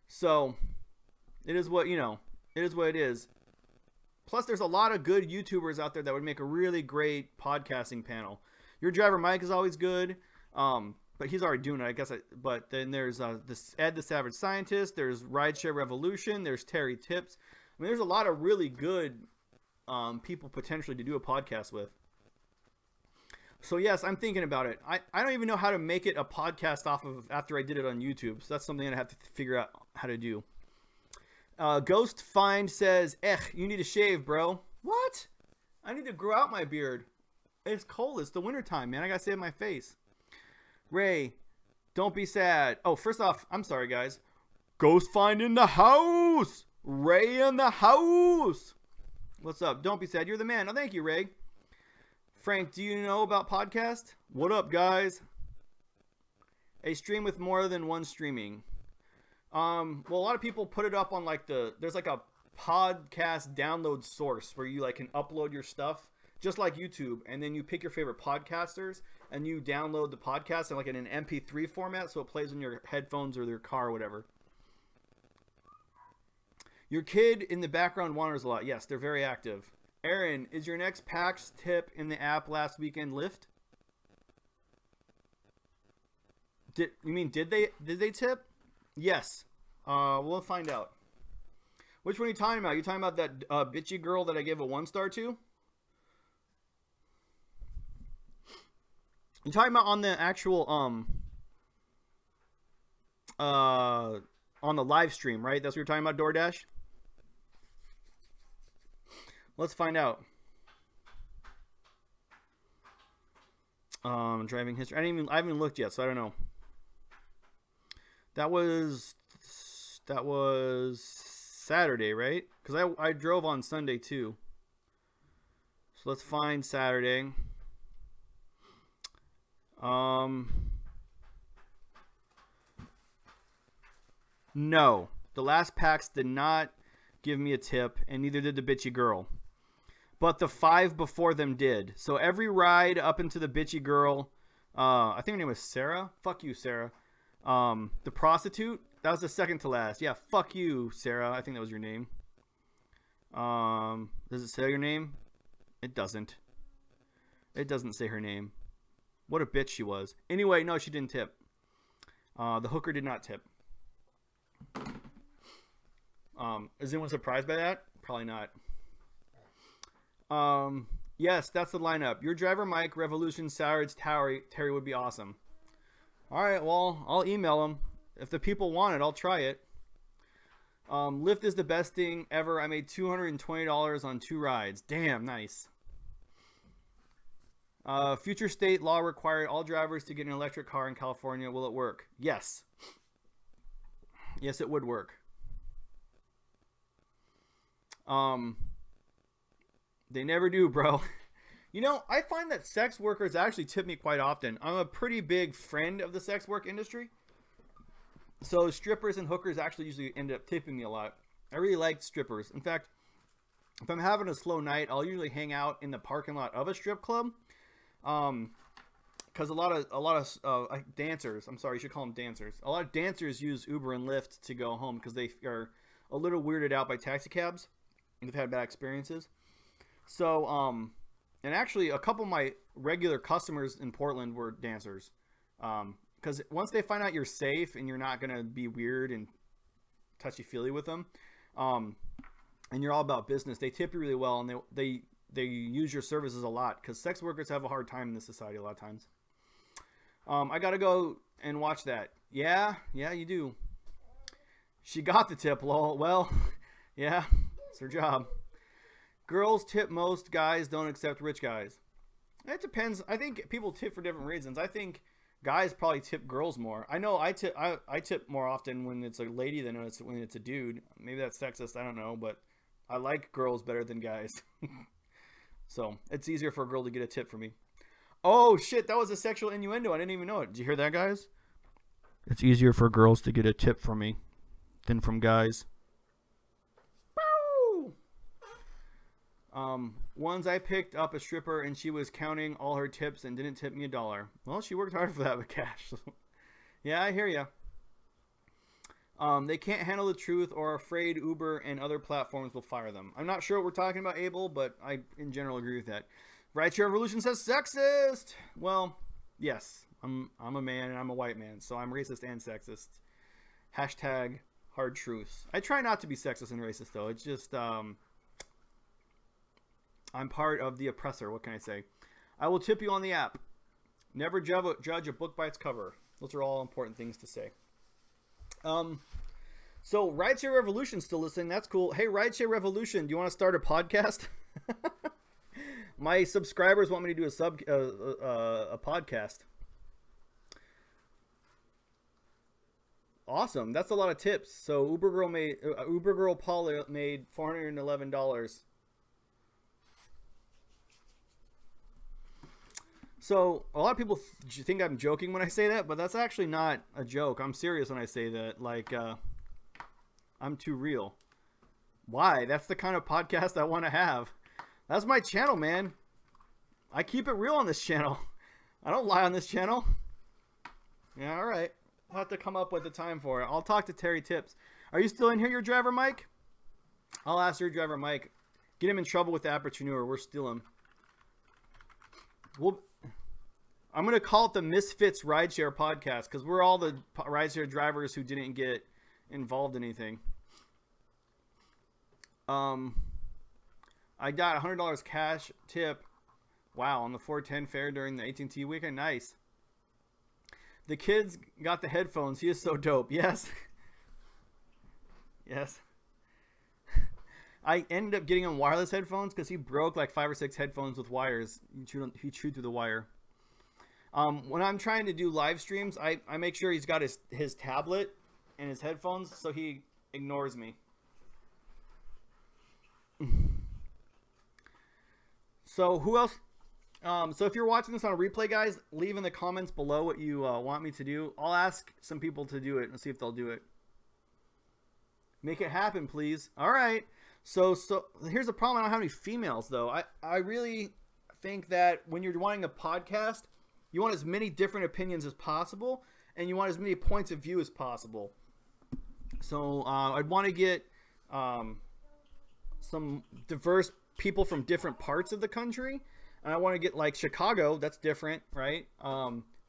So, it is what, you know, it is what it is. Plus, there's a lot of good YouTubers out there that would make a really great podcasting panel. Your Driver Mike is always good, but he's already doing it, I guess. But then there's Ed the Savage Scientist, there's Rideshare Revolution, there's Terry Tips. I mean, there's a lot of really good people potentially to do a podcast with. So yes, I'm thinking about it. I don't even know how to make it a podcast off of after I did it on YouTube. So that's something I have to figure out how to do. Ghost Find says, you need to shave, bro. What? I need to grow out my beard. It's cold. It's the wintertime, man. I gotta save my face. Ray, don't be sad. Oh, first off, I'm sorry, guys. Ghost Find in the house. Ray in the house. What's up? Don't be sad. You're the man. Oh, thank you, Ray. Frank, do you know about podcast? What up, guys? A stream with more than one streaming. Well, a lot of people put it up on like there's like a podcast download source where you like can upload your stuff just like YouTube, and then you pick your favorite podcasters and you download the podcast in like in an MP3 format, so it plays on your headphones or your car or whatever. Your kid in the background wanders a lot. Yes, they're very active. Aaron, is your next PAX tip in the app last weekend Lyft? Did they tip? Yes. We'll find out. Which one are you talking about? You talking about that bitchy girl that I gave a 1-star to? You talking about on the actual on the live stream, right? That's what you're talking about, DoorDash? Let's find out. Driving history. I haven't even looked yet, so I don't know. That was Saturday, right? Because I drove on Sunday too. So let's find Saturday. No. The last packs did not give me a tip, and neither did the bitchy girl. But the 5 before them did. So every ride up into the bitchy girl, I think her name was Sarah. Fuck you, Sarah. The prostitute, that was the second to last. Yeah, fuck you, Sarah. I think that was your name. Does it say your name? It doesn't. It doesn't say her name. What a bitch she was. Anyway, no, she didn't tip. The hooker did not tip. Is anyone surprised by that? Probably not. Yes, that's the lineup. Your driver, Mike, Revolution, Sourage, Terry would be awesome. All right, well, I'll email them. If the people want it, I'll try it. Lyft is the best thing ever. I made $220 on 2 rides. Damn, nice. Future state law required all drivers to get an electric car in California. Will it work? Yes. Yes, it would work. They never do, bro. You know, I find that sex workers actually tip me quite often. I'm a pretty big friend of the sex work industry. So strippers and hookers actually usually end up tipping me a lot. I really like strippers. In fact, if I'm having a slow night, I'll usually hang out in the parking lot of a strip club. Because a lot of dancers, I'm sorry, you should call them dancers. A lot of dancers use Uber and Lyft to go home because they are a little weirded out by taxi cabs. They've had bad experiences. So, and actually a couple of my regular customers in Portland were dancers. Because once they find out you're safe and you're not going to be weird and touchy-feely with them, and you're all about business, they tip you really well, and they use your services a lot because sex workers have a hard time in this society a lot of times. I got to go and watch that. Yeah, you do. She got the tip, lol. Well, yeah, it's her job. Girls tip most, guys don't accept rich guys. It depends. I think people tip for different reasons. I think guys probably tip girls more. I know I tip more often when it's a lady than when it's a dude. Maybe that's sexist, I don't know, but I like girls better than guys. So it's easier for a girl to get a tip from me. Oh shit, that was a sexual innuendo. I didn't even know it. Did you hear that, guys? It's easier for girls to get a tip from me than from guys. Once I picked up a stripper and she was counting all her tips and didn't tip me $1. Well, she worked hard for that with cash. Yeah, I hear ya. They can't handle the truth or are afraid Uber and other platforms will fire them. I'm not sure what we're talking about, Abel, but I in general agree with that. Rideshare Revolution says sexist. Well, yes, I'm a man and I'm a white man, so I'm racist and sexist. Hashtag hard truths. I try not to be sexist and racist, though. It's just I'm part of the oppressor. What can I say? I will tip you on the app. Never judge a book by its cover. Those are all important things to say. So Rideshare Revolution still listening. That's cool. Hey, Rideshare Revolution, do you want to start a podcast? My subscribers want me to do a podcast. Awesome. That's a lot of tips. So Uber Girl Paula made $411. So a lot of people think I'm joking when I say that, but that's actually not a joke. I'm serious when I say that. Like, I'm too real. Why? That's the kind of podcast I want to have. That's my channel, man. I keep it real on this channel. I don't lie on this channel. Yeah, all right. I'll have to come up with the time for it. I'll talk to Terry Tips. Are you still in here, your driver, Mike? I'll ask your driver, Mike. Get him in trouble with the Appertreneur. We'll steal him. I'm going to call it the Misfits Rideshare Podcast because we're all the rideshare drivers who didn't get involved in anything. I got $100 cash tip. Wow, on the 410 fare during the AT&T weekend. Nice. The kids got the headphones. He is so dope. Yes. Yes. I ended up getting him wireless headphones because he broke like 5 or 6 headphones with wires. He chewed through the wire. When I'm trying to do live streams, I make sure he's got his tablet and his headphones so he ignores me. So who else? So if you're watching this on a replay, guys, leave in the comments below what you want me to do. I'll ask some people to do it and see if they'll do it. Make it happen, please. All right. So here's the problem. I don't have any females, though. I really think that when you're wanting a podcast, you want as many different opinions as possible, and you want as many points of view as possible. So I'd want to get some diverse people from different parts of the country. And I want to get like Chicago. That's different, right?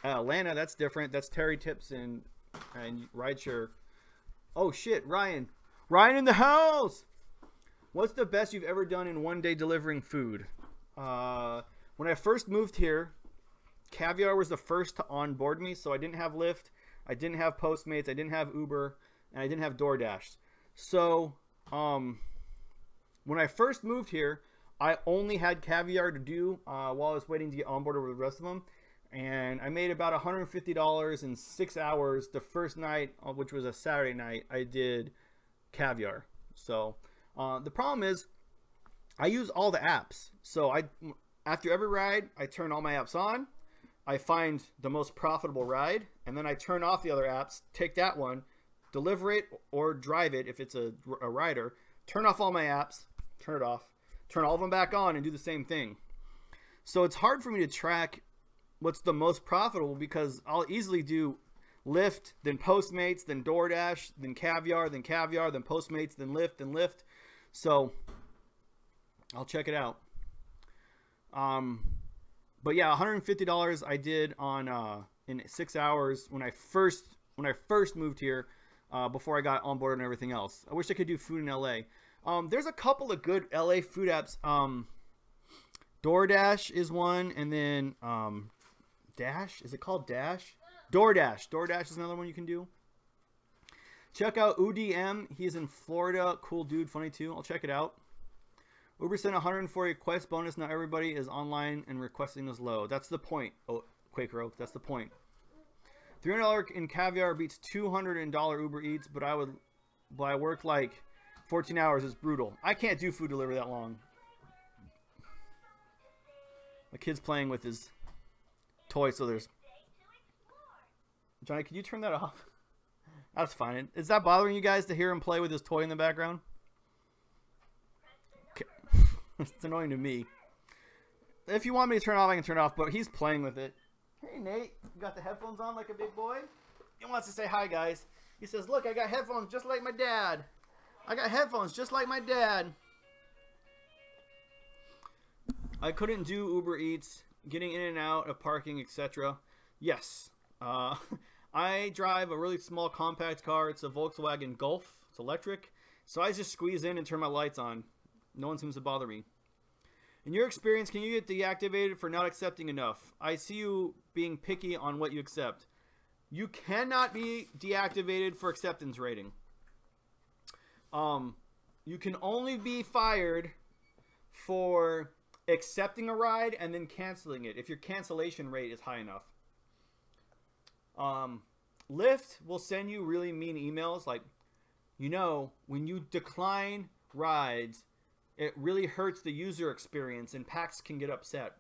Atlanta. That's different. That's Terry Tips and RIDESHARE. Oh shit, Ryan in the house. What's the best you've ever done in one day delivering food? When I first moved here, Caviar was the first to onboard me, so I didn't have Lyft, I didn't have Postmates, I didn't have Uber, and I didn't have DoorDash. So when I first moved here, I only had Caviar to do while I was waiting to get onboarded with the rest of them. And I made about $150 in 6 hours the first night, which was a Saturday night, I did Caviar. So the problem is I use all the apps. So after every ride, I turn all my apps on. I find the most profitable ride, and then I turn off the other apps, take that one, deliver it or drive it if it's a rider, turn off all my apps, turn it off, turn all of them back on, and do the same thing. So it's hard for me to track what's the most profitable because I'll easily do Lyft, then Postmates, then DoorDash, then Caviar, then Postmates, then Lyft, then Lyft. So I'll check it out. But yeah, $150 I did on in 6 hours when I first moved here, before I got on board and everything else. I wish I could do food in LA. There's a couple of good LA food apps. DoorDash is one, and then Dash, is it called Dash? DoorDash is another one you can do. Check out UDM. He's in Florida. Cool dude, funny too. I'll check it out. Uber sent 140 request bonus. Now everybody is online and requesting is low. That's the point. Oh, Quaker Oak. That's the point. $300 in Caviar beats $200 in Uber Eats, but I work like 14 hours. It's brutal. I can't do food delivery that long. My kid's playing with his toy, so there's... Johnny, can you turn that off? That's fine. Is that bothering you guys to hear him play with his toy in the background? Okay. It's annoying to me. If you want me to turn it off, I can turn it off, but he's playing with it. Hey, Nate. You got the headphones on like a big boy? He wants to say hi, guys. He says, look, I got headphones just like my dad. I got headphones just like my dad. I couldn't do Uber Eats, getting in and out of parking, etc. Yes. I drive a really small compact car. It's a Volkswagen Golf. It's electric. So I just squeeze in and turn my lights on. No one seems to bother me. In your experience, can you get deactivated for not accepting enough? I see you being picky on what you accept. You cannot be deactivated for acceptance rating. You can only be fired for accepting a ride and then canceling it if your cancellation rate is high enough. Lyft will send you really mean emails like, you know, when you decline rides, it really hurts the user experience and PACs can get upset.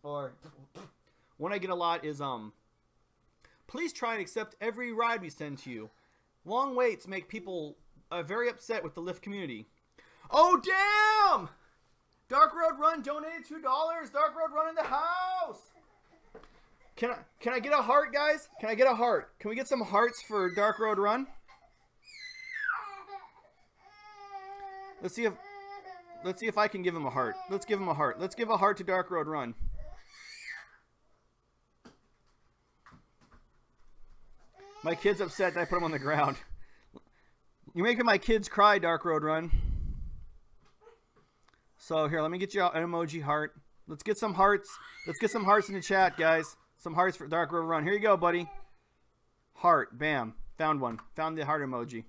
Or one I get a lot is, please try and accept every ride we send to you. Long waits make people very upset with the Lyft community. Oh, damn! Dark Road Run donated $2. Dark Road Run in the house. Can I get a heart, guys? Can I get a heart? Can we get some hearts for Dark Road Run? Let's see if I can give him a heart. Let's give him a heart. Let's give a heart to Dark Road Run. My kid's upset that I put him on the ground. You're making my kids cry, Dark Road Run. So here, let me get you an emoji heart. Let's get some hearts. Let's get some hearts in the chat, guys. Some hearts for Dark Road Run. Here you go, buddy. Heart. Bam. Found one. Found the heart emoji.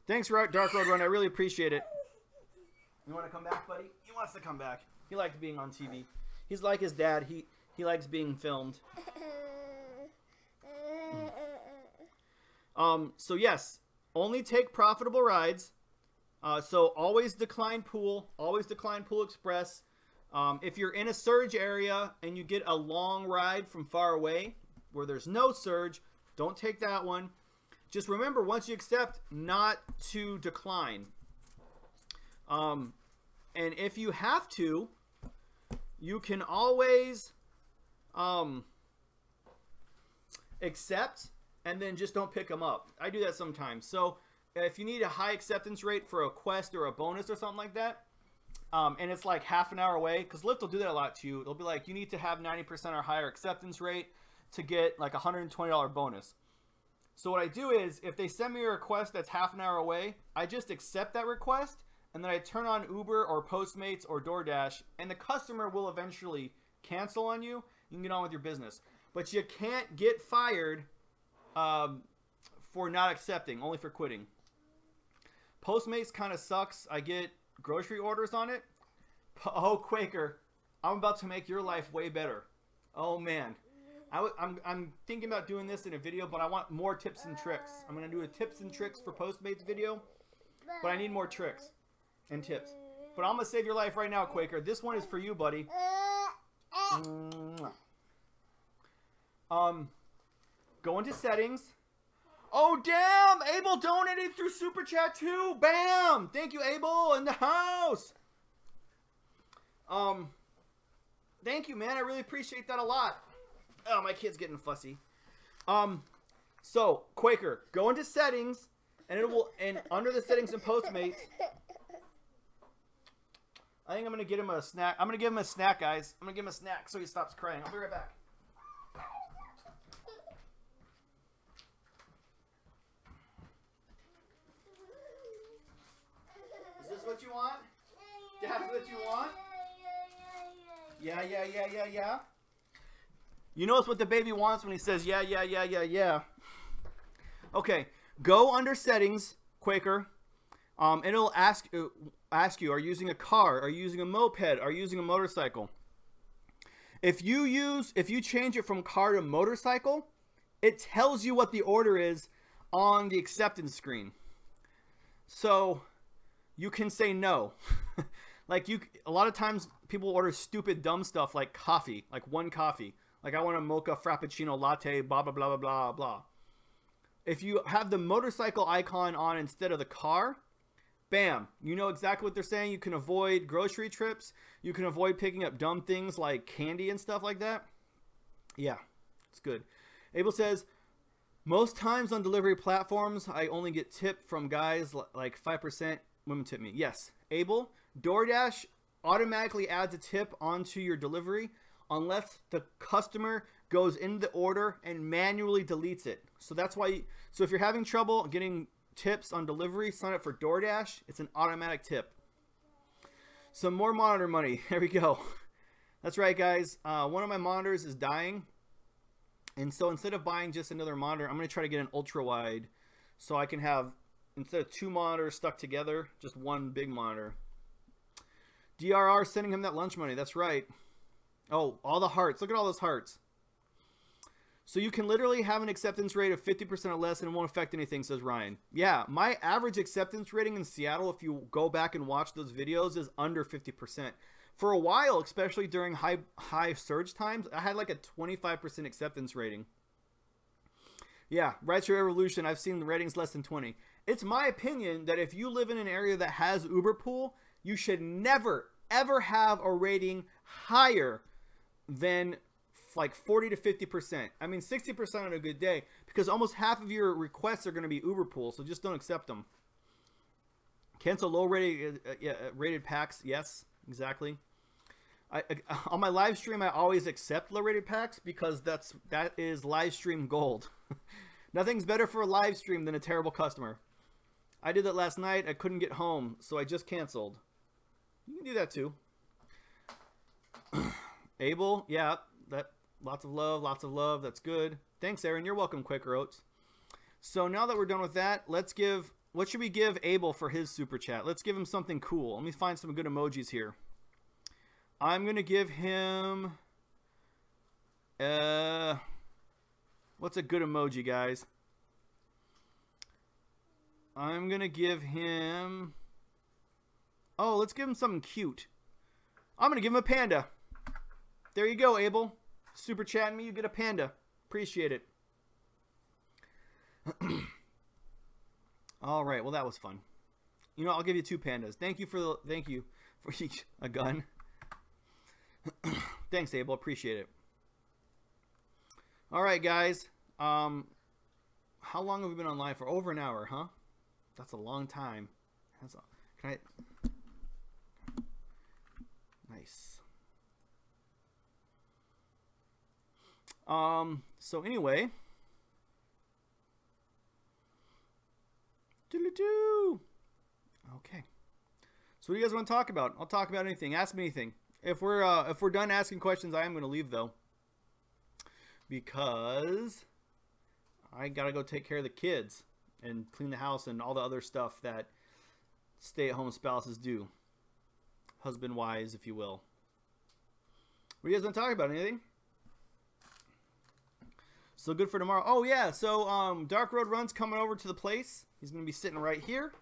Thanks, Dark Road Run. I really appreciate it. You want to come back, buddy? He wants to come back. He likes being on TV. He's like his dad. He likes being filmed. So yes, only take profitable rides. So always decline Pool. Always decline Pool Express. If you're in a surge area and you get a long ride from far away where there's no surge, don't take that one. Just remember, once you accept, not to decline. And if you have to, you can always accept and then just don't pick them up. I do that sometimes. So if you need a high acceptance rate for a quest or a bonus or something like that, and it's like half an hour away, because Lyft will do that a lot to you. It'll be like, you need to have 90% or higher acceptance rate to get like a $120 bonus. So what I do is, if they send me a request that's half an hour away, I just accept that request, and then I turn on Uber or Postmates or DoorDash, and the customer will eventually cancel on you. You can get on with your business. But you can't get fired for not accepting, only for quitting. Postmates kind of sucks. I get grocery orders on it. Oh, Quaker, I'm about to make your life way better. Oh, man. I'm thinking about doing this in a video, but I want more tips and tricks. I'm going to do a tips and tricks for Postmates video, but I need more tricks and tips. But I'm going to save your life right now, Quaker. This one is for you, buddy. Go into settings. Oh, damn! Abel donated through Super Chat too. Bam! Thank you, Abel, in the house. Thank you, man. I really appreciate that a lot. Oh, my kid's getting fussy. So Quaker, go into settings, and it will, and under the settings in Postmates, I think I'm gonna get him a snack. I'm gonna give him a snack, guys. I'm gonna give him a snack so he stops crying. I'll be right back. Is this what you want? That's what you want? Yeah. You notice what the baby wants when he says, yeah. Okay, go under settings, Quaker. And it'll ask you, are you using a car? Are you using a moped? Are you using a motorcycle? If you change it from car to motorcycle, it tells you what the order is on the acceptance screen. So you can say no. A lot of times people order stupid, dumb stuff like coffee, like one coffee. Like, I want a mocha frappuccino latte, blah, blah, blah, blah, blah, blah. If you have the motorcycle icon on instead of the car, bam, you know exactly what they're saying. You can avoid grocery trips. You can avoid picking up dumb things like candy and stuff like that. Yeah, it's good. Abel says, most times on delivery platforms, I only get tipped from guys like 5% women tip me. Yes, Abel, DoorDash automatically adds a tip onto your delivery unless the customer goes into the order and manually deletes it. So that's why, so if you're having trouble getting tips on delivery, sign up for DoorDash. It's an automatic tip. Some more monitor money. There we go. That's right, guys. One of my monitors is dying. And so instead of buying just another monitor, I'm going to try to get an ultra wide so I can have, instead of two monitors stuck together, just one big monitor. DRR sending him that lunch money. That's right. Oh, all the hearts. Look at all those hearts. So you can literally have an acceptance rate of 50% or less and it won't affect anything, says Ryan. Yeah, my average acceptance rating in Seattle, if you go back and watch those videos, is under 50%. For a while, especially during high surge times, I had like a 25% acceptance rating. Yeah, Rideshare Revolution, I've seen the ratings less than 20. It's my opinion that if you live in an area that has Uber Pool, you should never, ever have a rating higher than like 40 to 50%. I mean 60% on a good day, because almost half of your requests are going to be Uber Pool, so just don't accept them. Cancel low rated packs. Yes, exactly. On my live stream, I always accept low rated packs because that is live stream gold. Nothing's better for a live stream than a terrible customer. I did that last night. I couldn't get home, so I just canceled. You can do that too. Abel, yeah, that lots of love. That's good. Thanks, Aaron. You're welcome, Quaker Oats. So now that we're done with that, let's give. What should we give Abel for his super chat? Let's give him something cool. Let me find some good emojis here. I'm gonna give him. What's a good emoji, guys? I'm gonna give him. Oh, let's give him something cute. I'm going to give him a panda. There you go, Abel. Super chatting me. You get a panda. Appreciate it. All right. Well, that was fun. You know, I'll give you 2 pandas. Thank you for each a gun. Thanks, Abel. Appreciate it. All right, guys. How long have we been online for? Over an hour, huh? That's a long time. Can I? Nice. So anyway. Okay. So what do you guys want to talk about? I'll talk about anything. Ask me anything. If we're done asking questions, I am going to leave though, because I gotta go take care of the kids and clean the house and all the other stuff that stay-at-home spouses do, husband-wise, if you will. What do you guys want to talk about? Anything? Still good for tomorrow? Oh yeah. So Dark Road Run's coming over to the place. He's going to be sitting right here.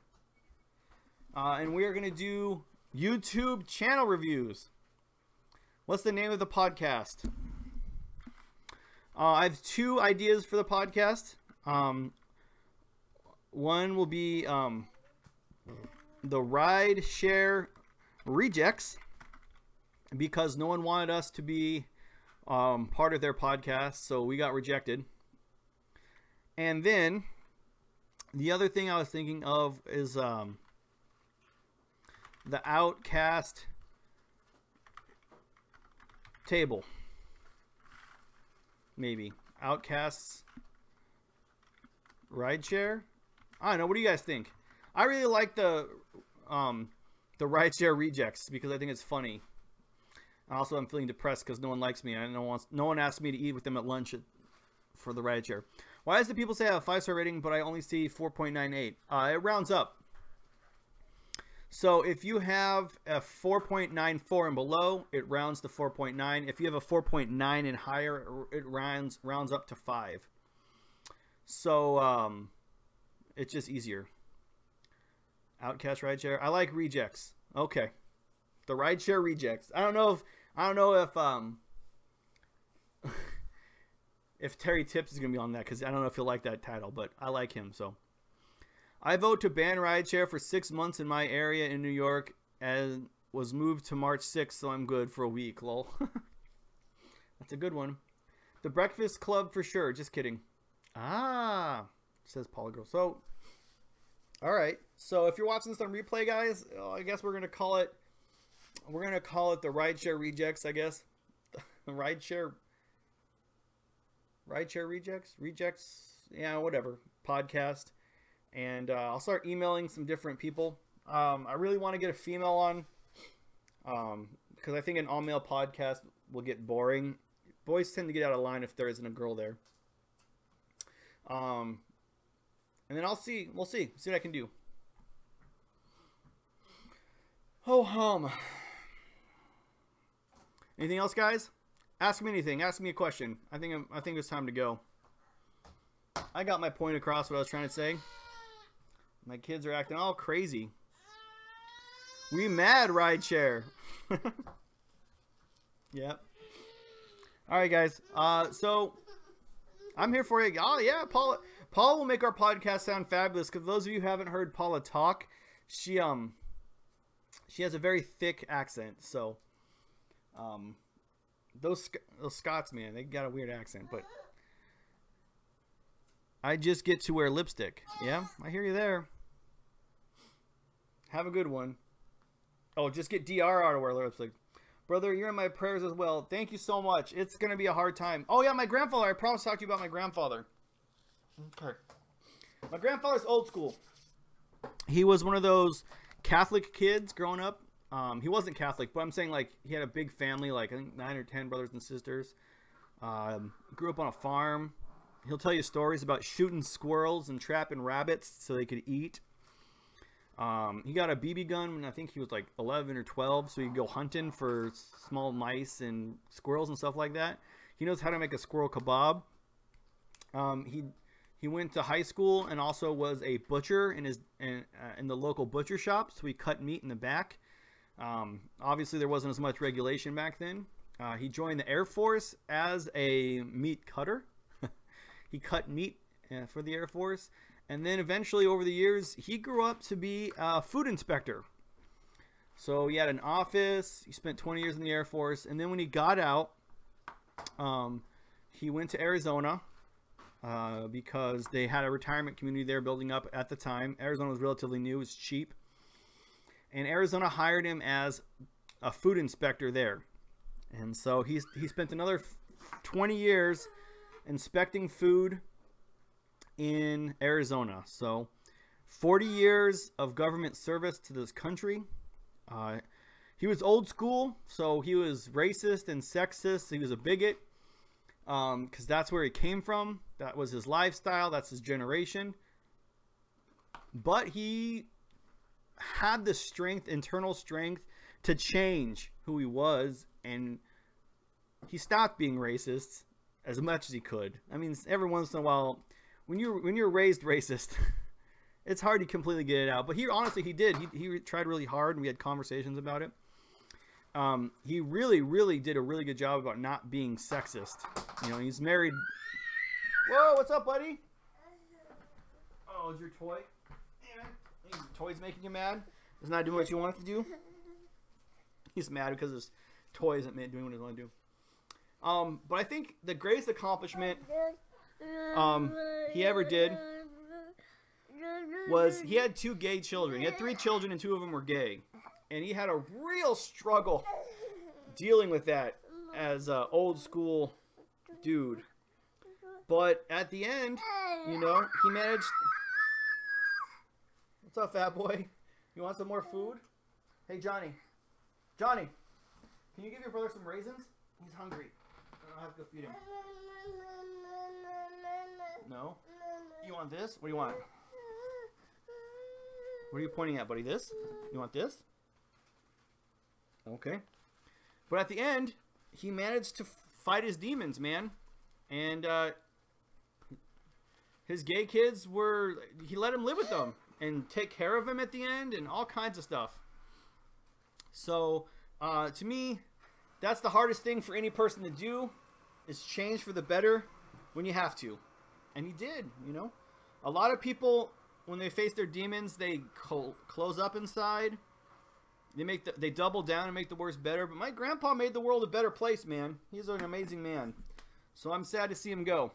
And we are going to do YouTube channel reviews. What's the name of the podcast? I have 2 ideas for the podcast. One will be the RIDESHARE rejects, because no one wanted us to be part of their podcast, so we got rejected. And then the other thing I was thinking of is the Outcast table. Maybe Outcasts rideshare. I don't know. What do you guys think? I really like the rideshare rejects because I think it's funny. Also, I'm feeling depressed because no one likes me. No one asked me to eat with them at lunch for the rideshare. Why does the people say I have a 5-star rating, but I only see 4.98? It rounds up. So if you have a 4.94 and below, it rounds to 4.9. If you have a 4.9 and higher, it rounds up to 5. So it's just easier. Outcast rideshare. I like rejects. Okay. The rideshare rejects. I don't know if Terry Tips is gonna be on that, because I don't know if he'll like that title, but I like him. So I vote to ban rideshare for 6 months in my area in New York, and was moved to March 6th, so I'm good for a week. Lol. That's a good one. The Breakfast Club for sure. Just kidding. Says Paula Girl. So all right. So if you're watching this on replay, guys, I guess we're gonna call it. We're going to call it the Rideshare Rejects, I guess. The Rideshare Rejects? Yeah, whatever. Podcast. And I'll start emailing some different people. I really want to get a female on. Because I think an all-male podcast will get boring. Boys tend to get out of line if there isn't a girl there. And then We'll see what I can do. Oh, anything else, guys? Ask me anything. Ask me a question. I think it's time to go. I got my point across what I was trying to say. My kids are acting all crazy. We mad, rideshare. Yep. All right, guys. So I'm here for you. Oh yeah, Paula will make our podcast sound fabulous. Because those of you who haven't heard Paula talk, she has a very thick accent. So those Scots, man, they got a weird accent, but I just get to wear lipstick. Yeah, I hear you there. Have a good one. Oh, just get DR out to wear lipstick. Brother, you're in my prayers as well. Thank you so much. It's going to be a hard time. Oh, yeah, my grandfather. I promised to talk to you about my grandfather. Okay. My grandfather's old school. He was one of those Catholic kids growing up. He wasn't Catholic, but I'm saying, like, he had a big family, like, I think 9 or 10 brothers and sisters. Grew up on a farm. He'll tell you stories about shooting squirrels and trapping rabbits so they could eat. He got a BB gun when I think he was like 11 or 12, so he could go hunting for small mice and squirrels and stuff like that. He knows how to make a squirrel kebab. He went to high school and also was a butcher in the local butcher shop, so he cut meat in the back. Obviously, there wasn't as much regulation back then. He joined the Air Force as a meat cutter. He cut meat for the Air Force. And then eventually, over the years, he grew up to be a food inspector. So he had an office. He spent 20 years in the Air Force. And then when he got out, he went to Arizona because they had a retirement community there building up at the time. Arizona was relatively new. It was cheap. And Arizona hired him as a food inspector there. And so he spent another 20 years inspecting food in Arizona. So 40 years of government service to this country. He was old school, so he was racist and sexist. He was a bigot because that's where he came from. That was his lifestyle. That's his generation. But he had the strength, internal strength, to change who he was, and he stopped being racist as much as he could. I mean, every once in a while, when you're raised racist, it's hard to completely get it out. But he honestly, he did. He tried really hard, and we had conversations about it. He really did a really good job about not being sexist. You know, he's married. Whoa, what's up, buddy? Oh, is your toy? Your toy's making you mad? It's not doing what you want it to do? He's mad because his toy isn't doing what he wants to do. But I think the greatest accomplishment he ever did was he had 2 gay children. He had 3 children and 2 of them were gay. And he had a real struggle dealing with that as an old school dude. But at the end, you know, he managed. What's up, fat boy? You want some more food? Hey, Johnny. Johnny, can you give your brother some raisins? He's hungry. I'll have to go feed him. No? You want this? What do you want? What are you pointing at, buddy? This? You want this? Okay. But at the end, he managed to fight his demons, man. And his gay kids he let him live with them and take care of him at the end and all kinds of stuff. So, to me, that's the hardest thing for any person to do, is change for the better when you have to. And he did, you know. A lot of people, when they face their demons, they close up inside. They double down and make the worst better. But my grandpa made the world a better place, man. He's an amazing man. So I'm sad to see him go.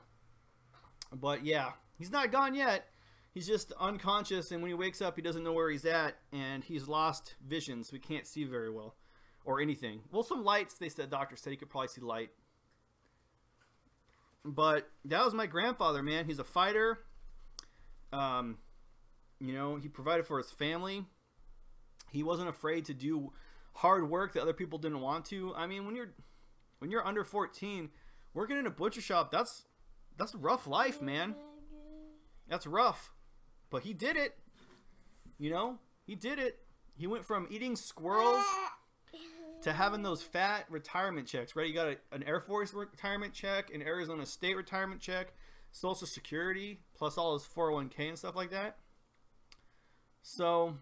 But yeah, he's not gone yet. He's just unconscious, and when he wakes up, he doesn't know where he's at, and he's lost vision, so he can't see very well, or anything. Well, some lights, doctor said he could probably see light. But that was my grandfather, man. He's a fighter. You know, he provided for his family. He wasn't afraid to do hard work that other people didn't want to. I mean, when you're under 14, working in a butcher shop, that's a rough life, man. That's rough. But he did it. You know, he did it. He went from eating squirrels to having those fat retirement checks, right? You got an Air Force retirement check, an Arizona State retirement check, Social Security, plus all his 401k and stuff like that. So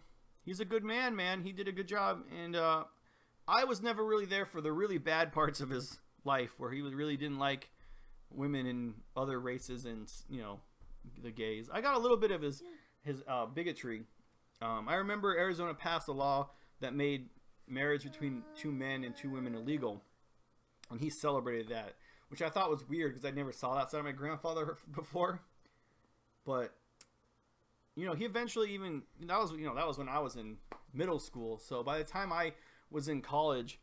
he's a good man, man. He did a good job. And I was never really there for the really bad parts of his life, where he really didn't like women and other races and, you know, the gays. I got a little bit of his bigotry. I remember Arizona passed a law that made marriage between 2 men and 2 women illegal, and he celebrated that, which I thought was weird because I never saw that side of my grandfather before. But you know, he eventually that was when I was in middle school. So by the time I was in college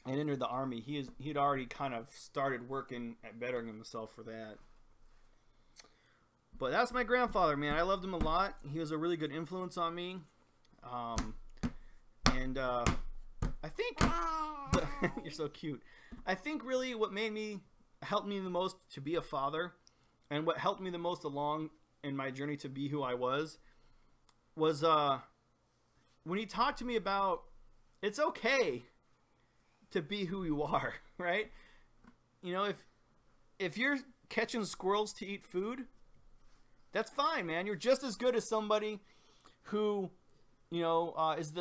and entered the Army, he'd already kind of started working at bettering himself for that. But that's my grandfather, man. I loved him a lot. He was a really good influence on me. And I think you're so cute. I think really what helped me the most to be a father, and what helped me the most along in my journey to be who I was when he talked to me about it's okay to be who you are, right? You know, if you're catching squirrels to eat food, that's fine, man. You're just as good as somebody who, you know, is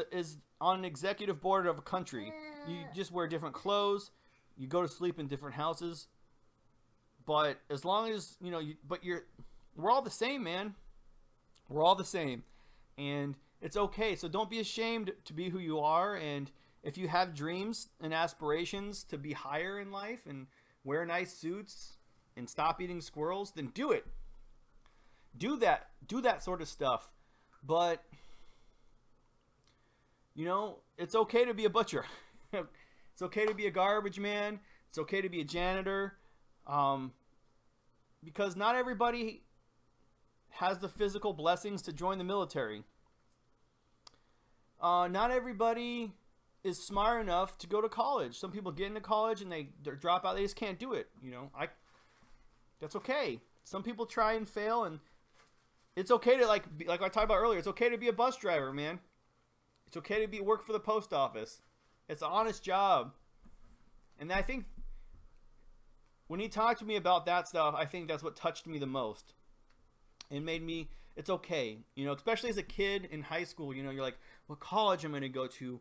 on an executive board of a country. You just wear different clothes. You go to sleep in different houses. But as long as, you know, we're all the same, man. We're all the same. And it's okay. So don't be ashamed to be who you are. And if you have dreams and aspirations to be higher in life and wear nice suits and stop eating squirrels, then do it. Do that. Do that sort of stuff. But, you know, it's okay to be a butcher. It's okay to be a garbage man. It's okay to be a janitor. Because not everybody has the physical blessings to join the military. Not everybody is smart enough to go to college. Some people get into college and they drop out. They just can't do it. You know, that's okay. Some people try and fail, and it's okay to like I talked about earlier. It's okay to be a bus driver, man. It's okay to work for the post office. It's an honest job. And I think when he talked to me about that stuff, I think that's what touched me the most. It made me, it's okay. You know, especially as a kid in high school, you know, you're like, what college am I going to go to?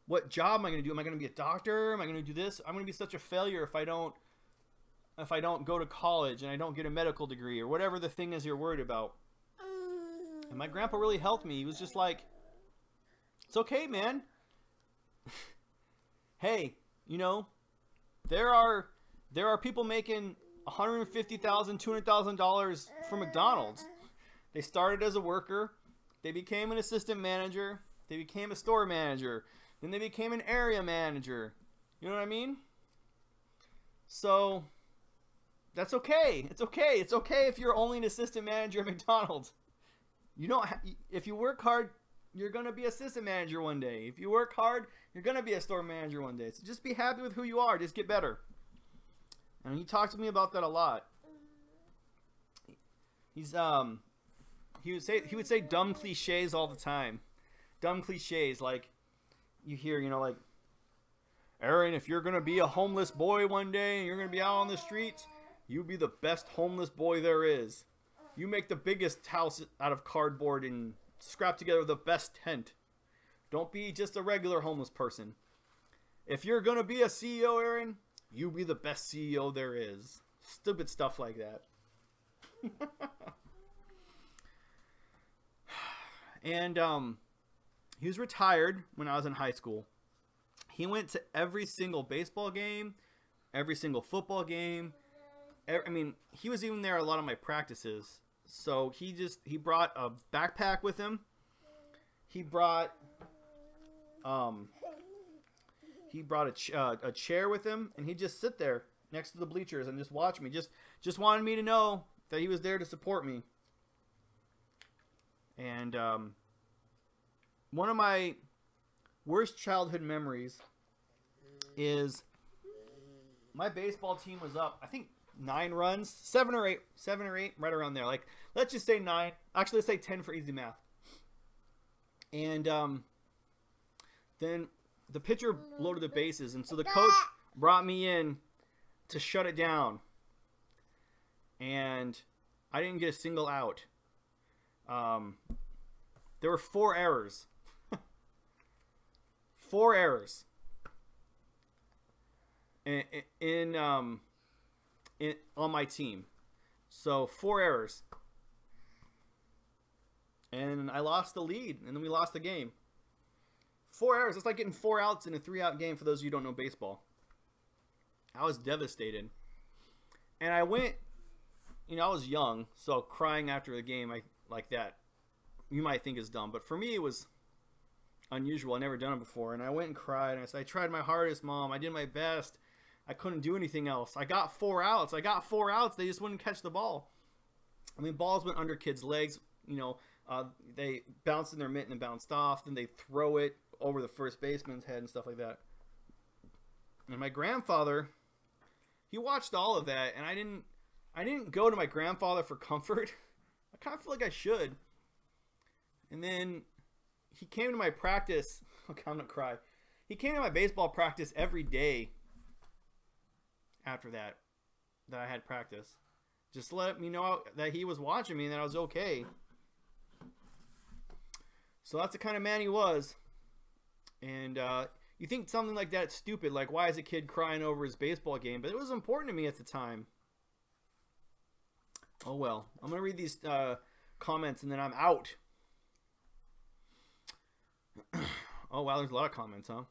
What job am I going to do? Am I going to be a doctor? Am I going to do this? I'm going to be such a failure if I don't go to college and I don't get a medical degree or whatever the thing is you're worried about. And my grandpa really helped me. He was just like, it's okay, man. Hey, you know, there are people making $150,000, $200,000 for McDonald's. They started as a worker. They became an assistant manager. They became a store manager. Then they became an area manager. You know what I mean? So that's okay. It's okay. It's okay if you're only an assistant manager at McDonald's. You don't. If you work hard, you're gonna be assistant manager one day. If you work hard, you're gonna be a store manager one day. So just be happy with who you are. Just get better. And he talked to me about that a lot. He would say dumb cliches all the time. Dumb cliches like you hear, you know, like, Aaron, if you're gonna be a homeless boy one day and you're gonna be out on the streets, you be the best homeless boy there is. You make the biggest house out of cardboard and scrap together the best tent. Don't be just a regular homeless person. If you're gonna be a CEO, Aaron, you be the best CEO there is. Stupid stuff like that. And he was retired when I was in high school. He went to every single baseball game, every single football game. I mean, he was even there at a lot of my practices. So he brought a backpack with him. He brought a chair with him, and he'd just sit there next to the bleachers and just watch me. Just wanted me to know that he was there to support me. And one of my worst childhood memories is my baseball team was up, I think 9 runs, 7 or 8, right around there. Like, let's just say 9. Actually, let's say 10 for easy math. And then the pitcher loaded the bases, and so the coach brought me in to shut it down. And I didn't get a single out. There were 4 errors. 4 errors. On my team. So 4 errors. And I lost the lead, and then we lost the game. 4 errors. It's like getting 4 outs in a 3-out game for those of you who don't know baseball. I was devastated. And I went, you know, I was young, so crying after the game like that, you might think is dumb. But for me, it was unusual. I'd never done it before. And I went and cried, and I said, I tried my hardest, Mom. I did my best. I couldn't do anything else. I got 4 outs. They just wouldn't catch the ball. I mean, balls went under kids' legs. You know, they bounced in their mitt and bounced off. Then they throw it over the first baseman's head and stuff like that. And my grandfather, he watched all of that, and I didn't go to my grandfather for comfort. I kind of feel like I should. And then he came to my practice. Okay, I'm gonna cry. He came to my baseball practice every day after that I had practice. Just let me know that he was watching me and that I was okay. So that's the kind of man he was. And you think something like that's stupid, like why is a kid crying over his baseball game? But it was important to me at the time. Oh well, I'm gonna read these comments and then I'm out. Oh wow, there's a lot of comments, huh?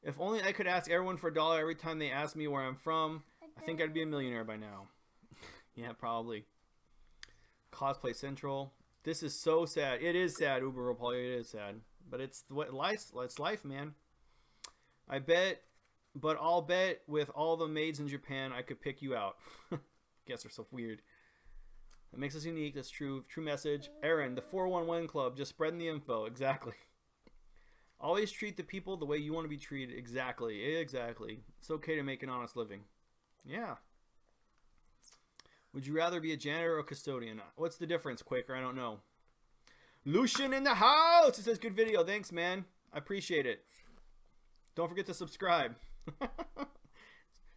If only I could ask everyone for $1 every time they ask me where I'm from, I think I'd be a millionaire by now. Yeah, probably. Cosplay Central. This is so sad. It is sad, Uber Paul. It is sad, but it's what life. It's life, man. I bet, but I'll bet with all the maids in Japan, I could pick you out. Guess they're so weird. That makes us unique. That's true. True message. Aaron, the 411 Club, just spreading the info. Exactly. Always treat the people the way you want to be treated. Exactly. Exactly. It's okay to make an honest living. Yeah. Would you rather be a janitor or a custodian? What's the difference, Quaker? I don't know. Lucian in the house! It says, good video. Thanks, man. I appreciate it. Don't forget to subscribe.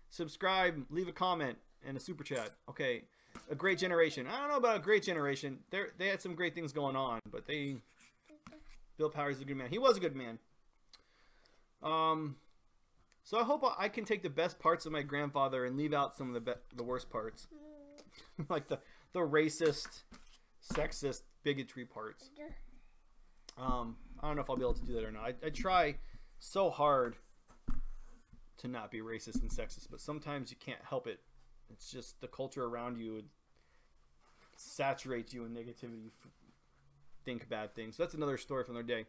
Subscribe, leave a comment, and a super chat. Okay. A great generation. I don't know about a great generation. They had some great things going on, but Bill Powers is a good man. He was a good man. So I hope I can take the best parts of my grandfather and leave out some of the worst parts. Like the racist, sexist, bigotry parts. I don't know if I'll be able to do that or not. I try so hard to not be racist and sexist, but sometimes you can't help it. It's just the culture around you saturates you in negativity. Think bad things. So that's another story for another day.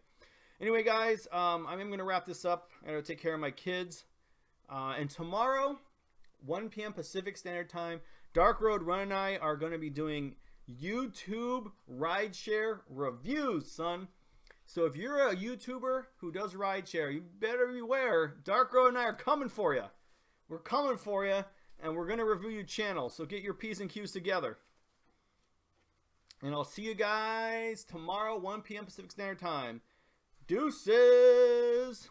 Anyway, guys, I'm going to wrap this up. I got to take care of my kids. And tomorrow, 1 p.m. Pacific Standard Time, Dark Road Run and I are going to be doing YouTube rideshare reviews, son. So if you're a YouTuber who does rideshare, you better beware. Dark Road and I are coming for you. We're coming for you, and we're going to review your channel. So get your P's and Q's together. And I'll see you guys tomorrow, 1 p.m. Pacific Standard Time. Deuces!